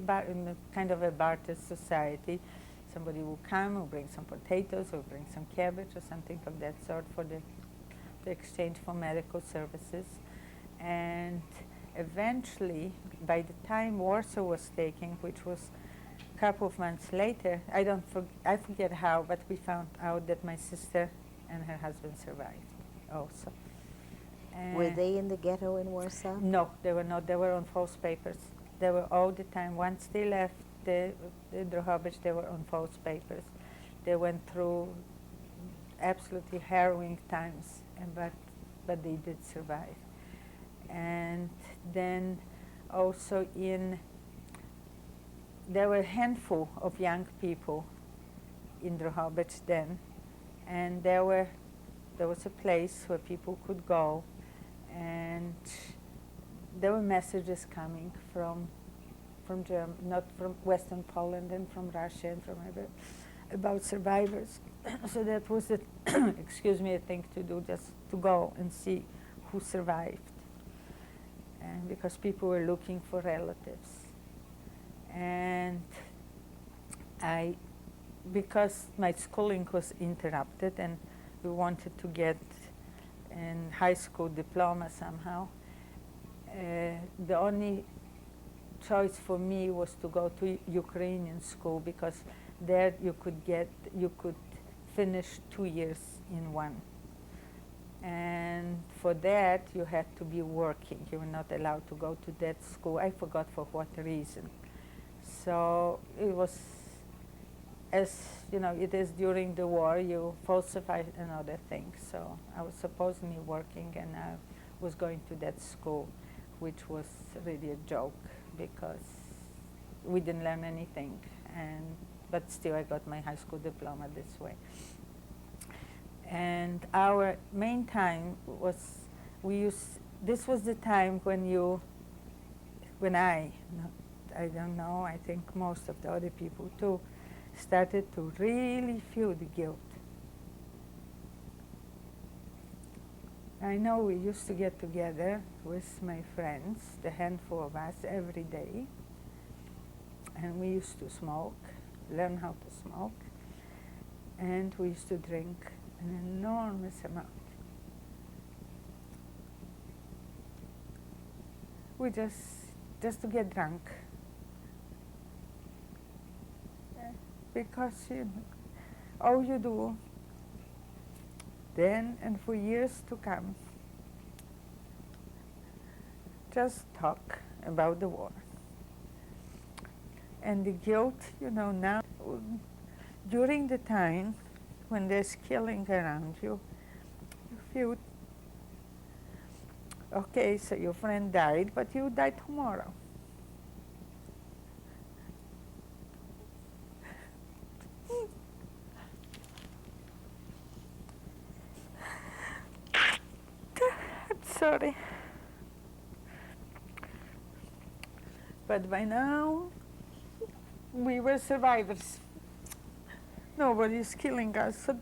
kind of a barter society. Somebody would come, or bring some potatoes, or bring some cabbage, or something of that sort for the exchange for medical services. And eventually, by the time Warsaw was taken, which was a couple of months later, I forget how, but we found out that my sister and her husband survived also. Were they in the ghetto in Warsaw? No, they were not. They were on false papers. They were all the time. Once they left the Drohobych, they were on false papers. They went through absolutely harrowing times, but they did survive. And then also there were a handful of young people in Drohobych then, and there was a place where people could go, and there were messages coming from Germany, not from Western Poland, and from Russia, and from about survivors. So that was the excuse me, a thing to do, just to go and see who survived, and because people were looking for relatives. And because my schooling was interrupted and we wanted to get a high school diploma somehow, the only choice for me was to go to Ukrainian school, because there you could finish 2 years in one. And for that you had to be working. You were not allowed to go to that school. I forgot for what reason. So it was, as it is during the war, you falsify another thing. So I was supposedly working, and I was going to that school, which was really a joke, because we didn't learn anything. But still I got my high school diploma this way. And our main time was, this was the time when I don't know, I think most of the other people too, started to really feel the guilt. I know we used to get together with my friends, the handful of us, every day, and we used to smoke, learn how to smoke, and we used to drink an enormous amount. We just to get drunk, because all you do then and for years to come, just talk about the war. And the guilt, now during the time when there's killing around you, you feel, okay, so your friend died, but you die tomorrow. I'm sorry. But by now, we were survivors. Nobody's killing us, so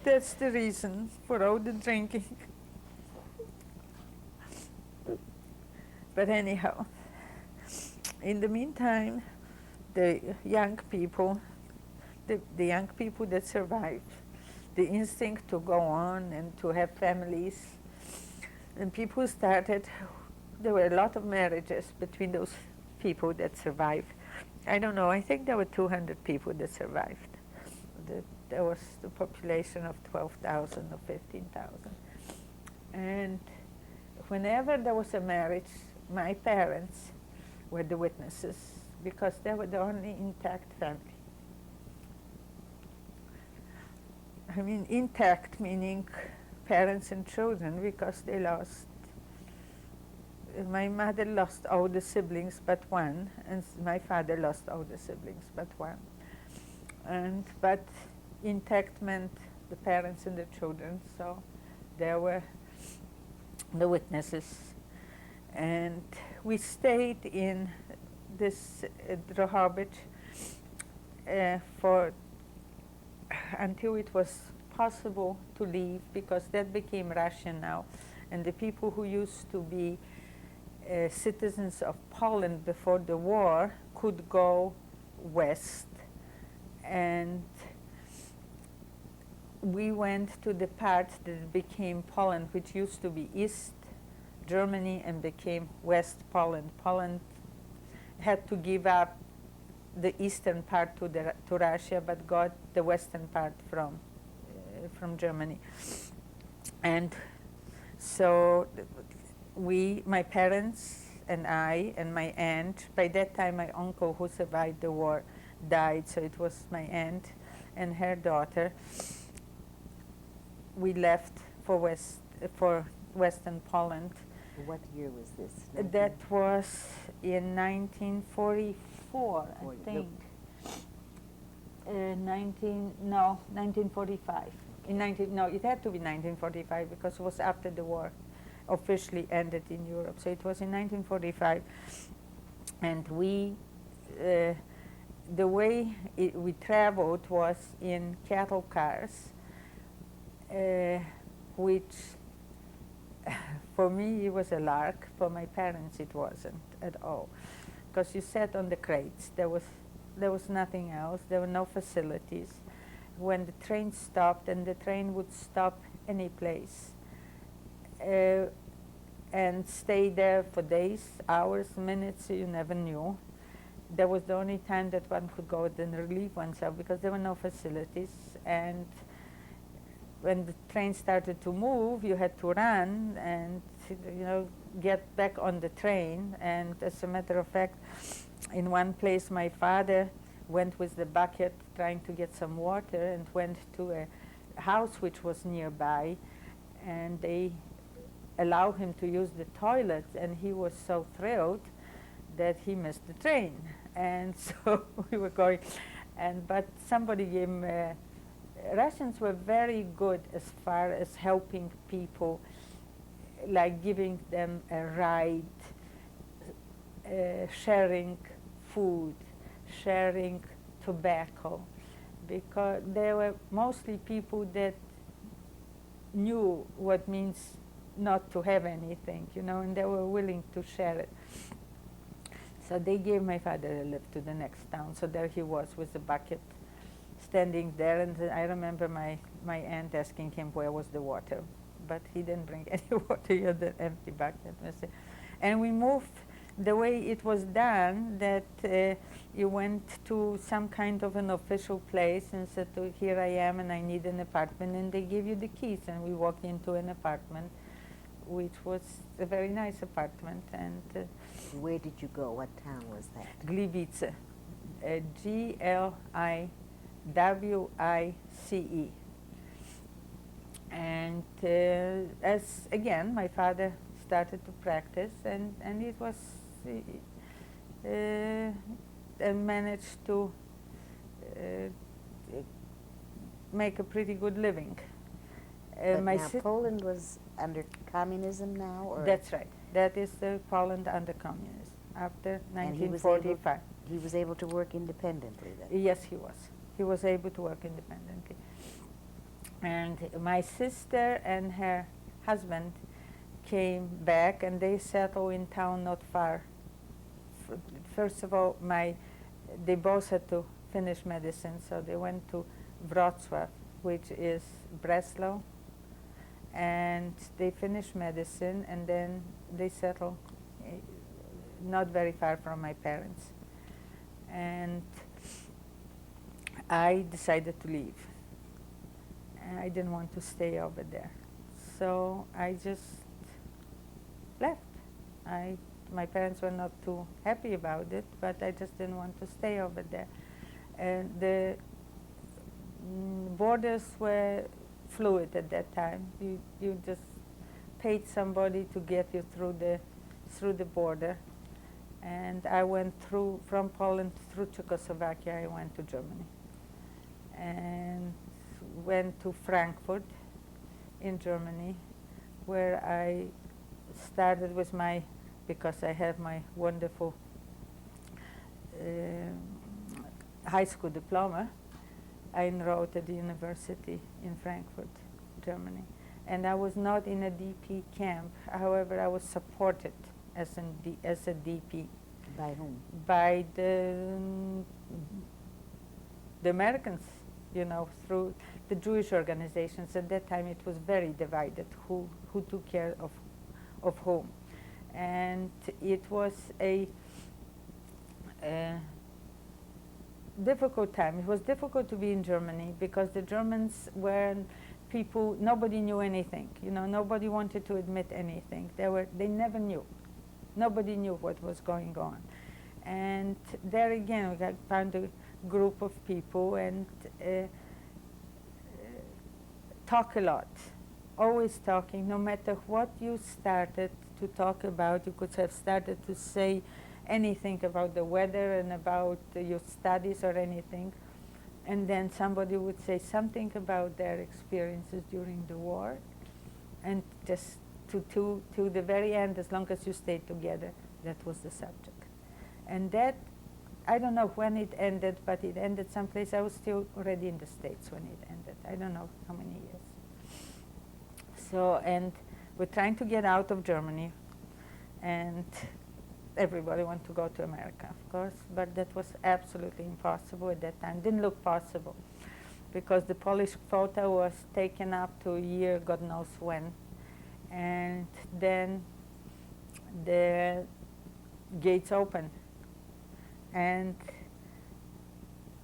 that's the reason for all the drinking. But anyhow, in the meantime, the young people, the young people that survived, the instinct to go on and to have families, and people started, there were a lot of marriages between those people that survived. I don't know, I think there were 200 people that survived. There was the population of 12,000 or 15,000. And whenever there was a marriage, my parents were the witnesses because they were the only intact family. I mean, intact meaning parents and children, because they lost. My mother lost all the siblings but one, and my father lost all the siblings but one. But intact meant the parents and the children, so there were the witnesses. And we stayed in this Rehoboth for until it was possible to leave, because that became Russia now, and the people who used to be citizens of Poland before the war could go west, and we went to the part that became Poland, which used to be East Germany and became West Poland. Poland had to give up the eastern part to Russia, but got the western part from Germany. And so my parents and I and my aunt, by that time my uncle who survived the war died, so it was my aunt and her daughter. We left for Western Poland. What year was this? That was in 1944, I think. 1945. It had to be 1945 because it was after the war officially ended in Europe. So it was in 1945, and the way we traveled was in cattle cars, which for me it was a lark. For my parents it wasn't at all, because you sat on the crates. There was nothing else. There were no facilities. When the train stopped, and the train would stop any place and stay there for days, hours, minutes, you never knew. That was the only time that one could go and relieve oneself, because there were no facilities. And when the train started to move, you had to run and get back on the train. And as a matter of fact, in one place my father went with the bucket trying to get some water and went to a house which was nearby, and they allowed him to use the toilet, and he was so thrilled that he missed the train. And so we were going, but somebody gave him Russians were very good as far as helping people, like giving them a ride, sharing food, sharing tobacco, because they were mostly people that knew what means not to have anything, and they were willing to share it. So they gave my father a lift to the next town. So there he was with the bucket, standing there, and I remember my aunt asking him where was the water, but he didn't bring any water. He had an empty bucket. And we moved the way it was done, that you went to some kind of an official place and said, here I am and I need an apartment, and they give you the keys, and we walked into an apartment, which was a very nice apartment. And where did you go? What town was that? Gliwice, WICE. And as again, my father started to practice, and it was and managed to make a pretty good living. But now Poland was under communism now, or? That's right. That is the Poland under communism after And 1945. he was able to work independently then? Yes, he was. He was able to work independently. And my sister and her husband came back, and they settled in town not far. First of all, they both had to finish medicine, so they went to Wrocław, which is Breslau, and they finished medicine, and then they settled not very far from my parents. And I decided to leave. I didn't want to stay over there, so I just left. My parents were not too happy about it, but I just didn't want to stay over there. And the borders were fluid at that time. You just paid somebody to get you through the border, and I went through from Poland through Czechoslovakia. I went to Germany, and went to Frankfurt in Germany, where I started with because I have my wonderful high school diploma. I enrolled at the university in Frankfurt, Germany. And I was not in a DP camp. However, I was supported as a DP. By whom? By the Americans, through the Jewish organizations. At that time, it was very divided who took care of whom. And it was a difficult time. It was difficult to be in Germany because the Germans were people, nobody knew anything. Nobody wanted to admit anything. They never knew. Nobody knew what was going on. And there again, I found a group of people and talk a lot, always talking. No matter what you started to talk about, you could have started to say anything about the weather and about your studies or anything, and then somebody would say something about their experiences during the war, and just to the very end, as long as you stayed together, that was the subject. And that, I don't know when it ended, but it ended someplace. I was still already in the States when it ended. I don't know how many years. So, and we're trying to get out of Germany, and everybody wanted to go to America, of course, but that was absolutely impossible at that time. Didn't look possible, because the Polish quota was taken up to a year, God knows when, and then the gates opened, and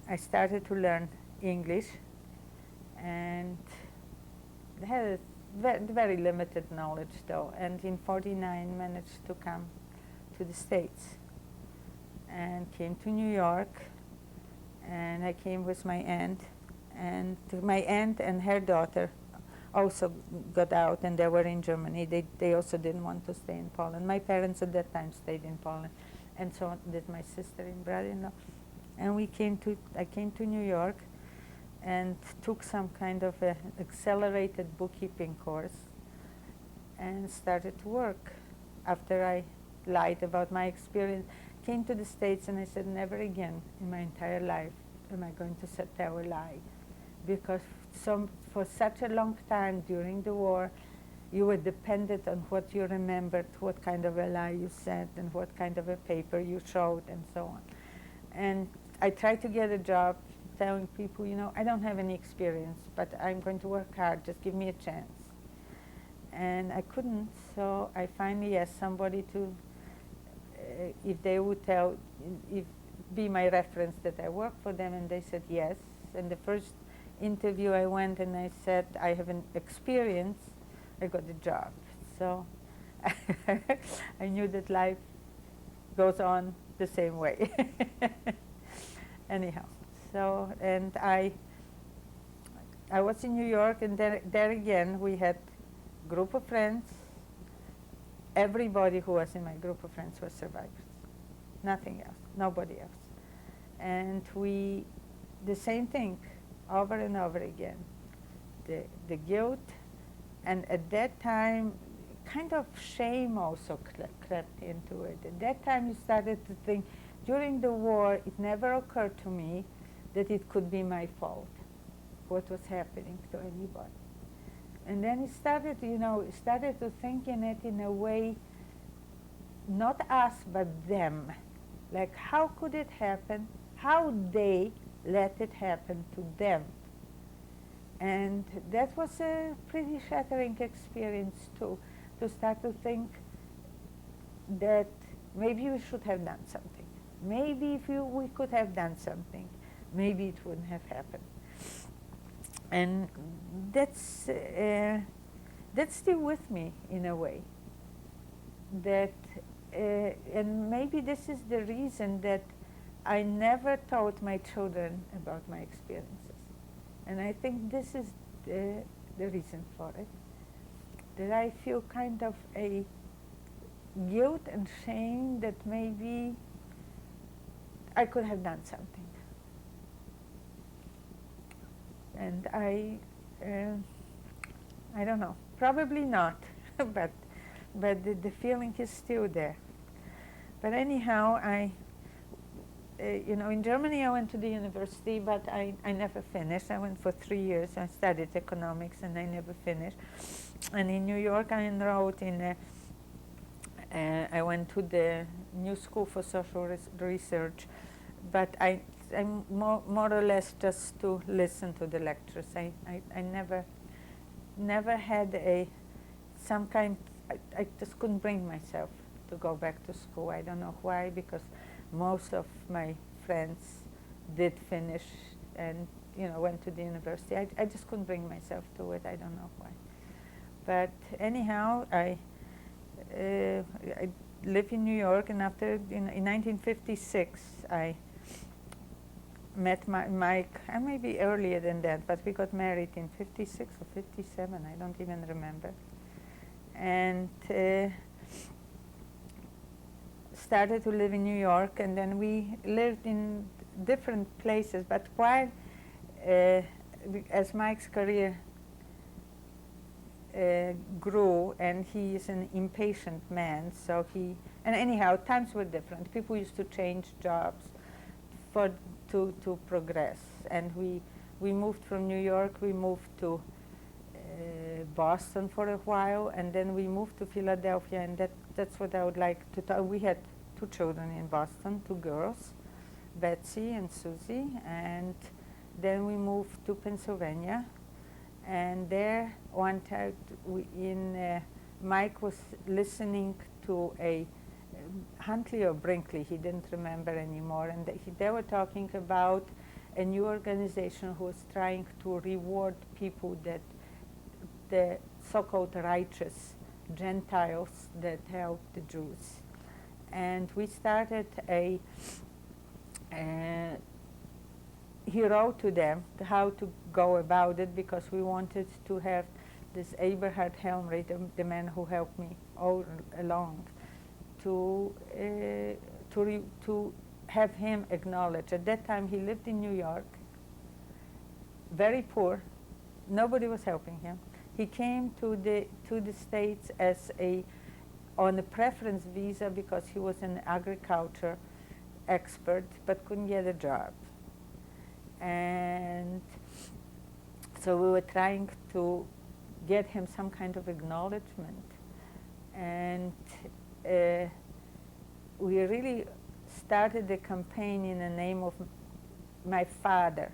I started to learn English, and I had a very limited knowledge though, and in '49 managed to come to the States and came to New York, and I came with my aunt, and my aunt and her daughter also got out, and they were in Germany. They also didn't want to stay in Poland. My parents at that time stayed in Poland, and so did my sister and brother-in-law. And I came to New York and took some kind of an accelerated bookkeeping course and started to work. After I lied about my experience, came to the States, and I said, never again in my entire life am I going to tell a lie, because for such a long time during the war, you were dependent on what you remembered, what kind of a lie you said, and what kind of a paper you showed, and so on. And I tried to get a job telling people, I don't have any experience, but I'm going to work hard, just give me a chance. And I couldn't, so I finally asked somebody to, if they would be my reference that I work for them, and they said yes. And the first interview I went and I said, I have an experience, I got the job. So I knew that life goes on the same way. Anyhow. So, and I was in New York, and there again we had group of friends. Everybody who was in my group of friends was survivors. Nothing else, nobody else. And the same thing, over and over again. The guilt, and at that time, kind of shame also crept into it. At that time, you started to think, during the war, it never occurred to me that it could be my fault, what was happening to anybody. And then it started, started to think in it in a way, not us, but them. Like, how could it happen? How they let it happen to them? And that was a pretty shattering experience too, to start to think that maybe we should have done something. Maybe if we could have done something, maybe it wouldn't have happened. And that's still with me in a way. That and maybe this is the reason that I never taught my children about my experiences. And I think this is the reason for it. That I feel kind of a guilt and shame that maybe I could have done something. And I don't know, probably not, but the feeling is still there. But anyhow, in Germany I went to the university, but I never finished. I went for 3 years. I studied economics, and I never finished. And in New York, I enrolled in I went to the New School for Social Research, but I more or less just to listen to the lectures. I never had some kind. I just couldn't bring myself to go back to school. I don't know why, because most of my friends did finish and went to the university. I just couldn't bring myself to it. I don't know why. But anyhow, I lived in New York, and after in 1956 I met Mike, and maybe earlier than that, but we got married in 56 or 57, I don't even remember. And started to live in New York, and then we lived in different places. But while, as Mike's career grew, and he is an impatient man, so and anyhow, times were different. People used to change jobs to progress. And we moved from New York, we moved to Boston for a while, and then we moved to Philadelphia, and that's what I would like to talk. We had 2 children in Boston, 2 girls, Betsy and Susie, and then we moved to Pennsylvania, and there one time Mike was listening to a Huntley or Brinkley, he didn't remember anymore, and they were talking about a new organization who was trying to reward people, that the so-called righteous Gentiles that helped the Jews. And we started he wrote to them how to go about it, because we wanted to have this Eberhard Helmrich, the man who helped me all along, to have him acknowledged. At that time, he lived in New York, very poor. Nobody was helping him. He came to the States on a preference visa, because he was an agriculture expert, but couldn't get a job. And so we were trying to get him some kind of acknowledgement. And we really started the campaign in the name of my father,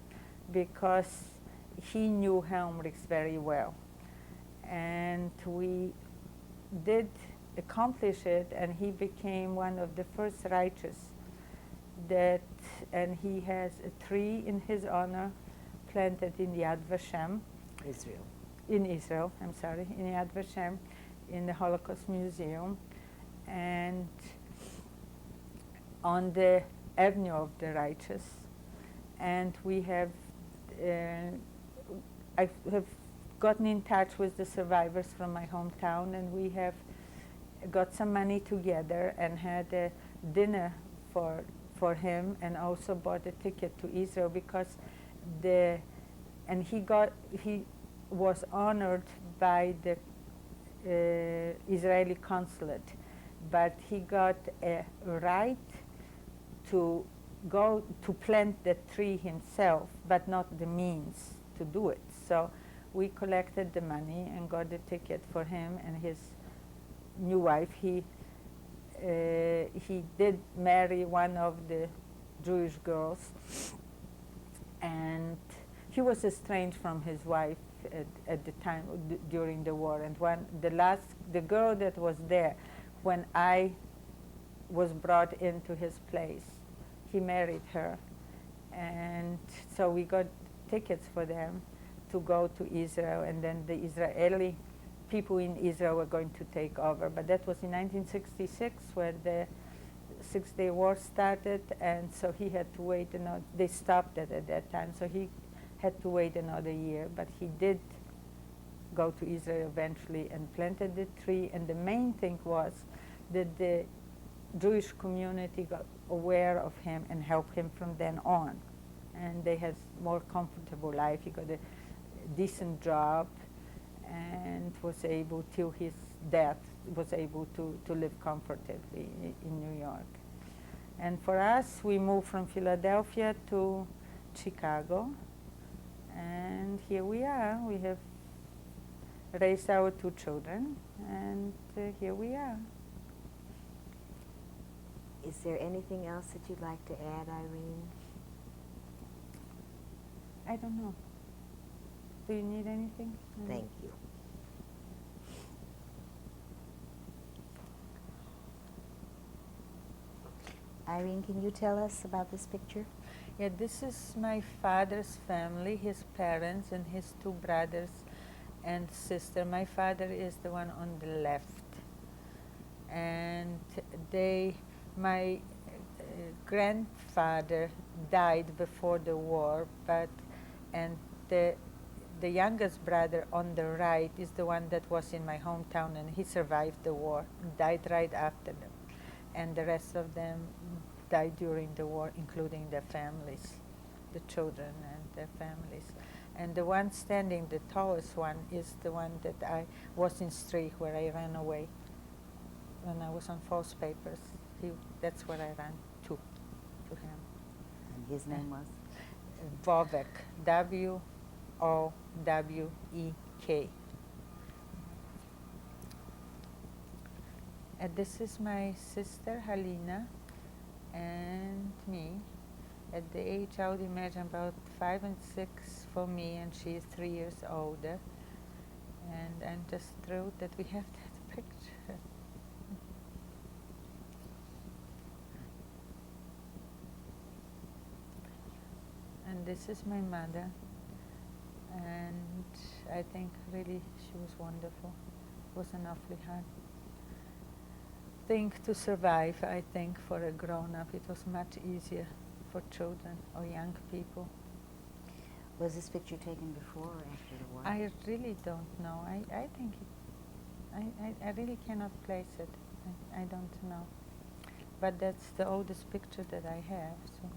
because he knew Helmrichs very well. And we did accomplish it, and he became one of the first righteous and he has a tree in his honor planted in Yad Vashem. Israel. In Israel, I'm sorry, in Yad Vashem, in the Holocaust Museum, and on the Avenue of the Righteous. and we have, I have gotten in touch with the survivors from my hometown, and we have got some money together and had a dinner for him, and also bought a ticket to Israel because he was honored by the Israeli consulate, but he got a right to go to plant the tree himself, but not the means to do it. So we collected the money and got the ticket for him and his new wife. He did marry one of the Jewish girls, and he was estranged from his wife at the time during the war. And the girl that was there when I was brought into his place, he married her, and so we got tickets for them to go to Israel, and then the Israeli people in Israel were going to take over. But that was in 1966, where the Six-Day War started, and so he had to wait they stopped it at that time, so he had to wait another year. But he did go to Israel eventually and planted the tree, and the main thing was that the Jewish community got aware of him and helped him from then on. And they had more comfortable life. He got a decent job and was able, till his death, was able to live comfortably in New York. And for us, we moved from Philadelphia to Chicago, and here we are. We have raised our 2 children, and here we are. Is there anything else that you'd like to add, Irene? I don't know. Do you need anything? Thank you. Irene, can you tell us about this picture? Yeah, this is my father's family, his parents and his 2 brothers and sister. My father is the one on the left. And my grandfather died before the war, and the youngest brother on the right is the one that was in my hometown, and he survived the war, died right after them. And the rest of them died during the war, including their families, the children and their families. And the one standing, the tallest one, is the one that I was in Street, where I ran away when I was on false papers. That's where I ran to him. And his name was? Wowek, W-O-W-E-K. And this is my sister, Halina, and me. At the age, I would imagine about 5 and 6 for me, and she is 3 years older. And I'm just thrilled that we have that picture. And this is my mother, and I think really she was wonderful. It was an awfully hard thing to survive, I think, for a grown-up. It was much easier for children or young people. Was this picture taken before or after the war? I really don't know. I think I really cannot place it. I don't know. But that's the oldest picture that I have. So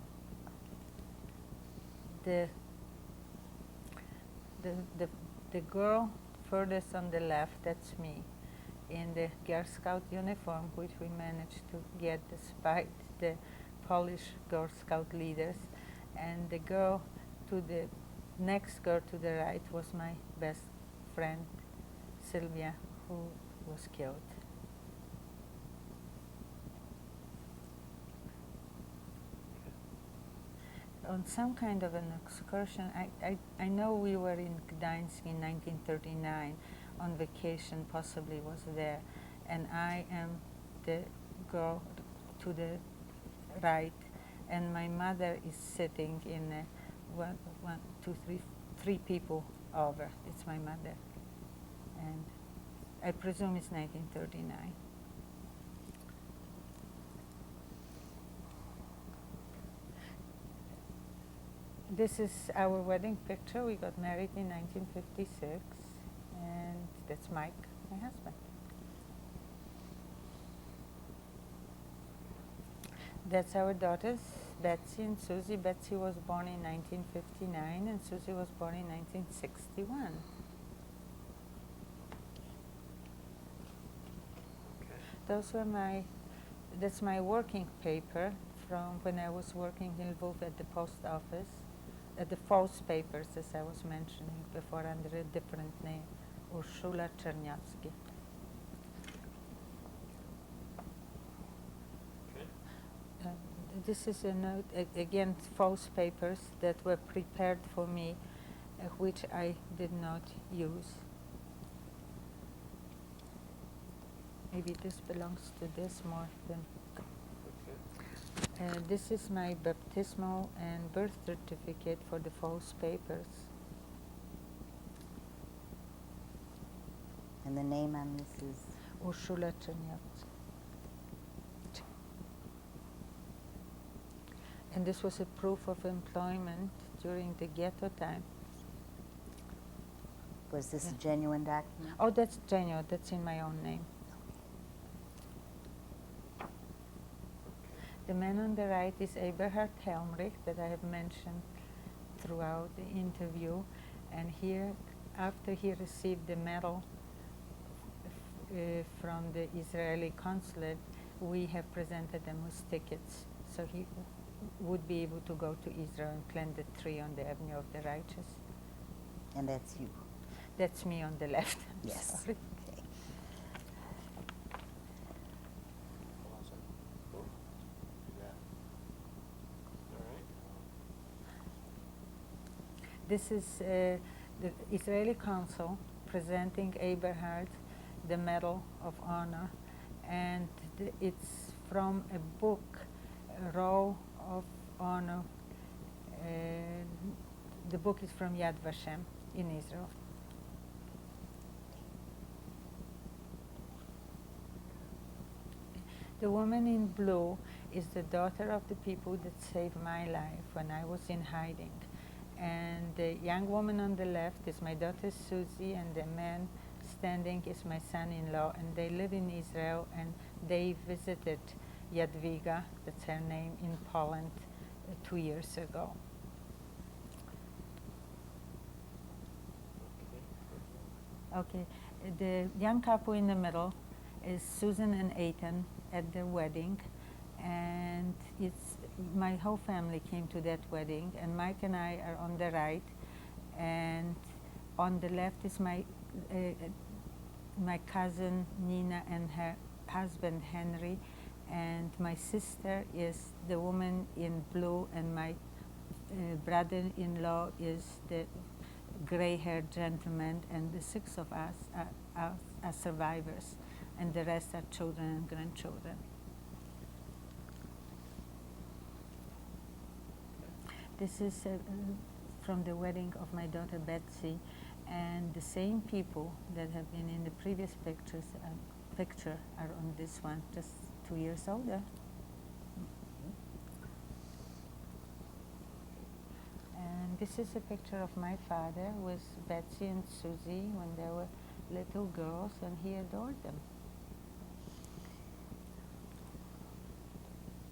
the girl furthest on the left, that's me, in the Girl Scout uniform, which we managed to get despite the Polish Girl Scout leaders. And the girl to the next girl to the right was my best friend, Sylvia, who was killed. On some kind of an excursion, I know we were in Gdańsk in 1939 on vacation, possibly was there, and I am the girl to the right, and my mother is sitting in three people over. It's my mother, and I presume it's 1939. This is our wedding picture. We got married in 1956, and that's Mike, my husband. That's our daughters, Betsy and Susie. Betsy was born in 1959, and Susie was born in 1961. Okay. That's my working paper from when I was working in Lviv at the post office, at the false papers, as I was mentioning before, under a different name, Urszula Czerniawski. Okay. This is a note, again, false papers that were prepared for me, which I did not use. Maybe this belongs to this more than. Okay. This is my baptismal and birth certificate for the false papers. And the name on this is? Urszula Czerniawski. And this was a proof of employment during the ghetto time. Was this Yeah. a genuine document? Oh, that's genuine. That's in my own name. The man on the right is Eberhard Helmrich, that I have mentioned throughout the interview. And here, after he received the medal from the Israeli consulate, we have presented them with tickets. So he would be able to go to Israel and plant the tree on the Avenue of the Righteous. And that's you? That's me on the left. I'm Yes. sorry. Okay. Awesome. Cool. Yeah. All right. This is the Israeli consul presenting Eberhard the Medal of Honor, and it's from a book, Roll of Honor. The book is from Yad Vashem in Israel. The woman in blue is the daughter of the people that saved my life when I was in hiding. And the young woman on the left is my daughter Susie, and the man standing is my son-in-law, and they live in Israel, and they visited Jadwiga, that's her name, in Poland 2 years ago. Okay, the young couple in the middle is Susan and Eitan at their wedding, and it's my whole family came to that wedding, and Mike and I are on the right, and on the left is my cousin Nina and her husband Henry, and my sister is the woman in blue, and my brother-in-law is the gray-haired gentleman, and the 6 of us are survivors, and the rest are children and grandchildren. This is from the wedding of my daughter Betsy, and the same people that have been in the previous picture are on this one, just 2 years older. And this is a picture of my father with Betsy and Susie when they were little girls, and he adored them.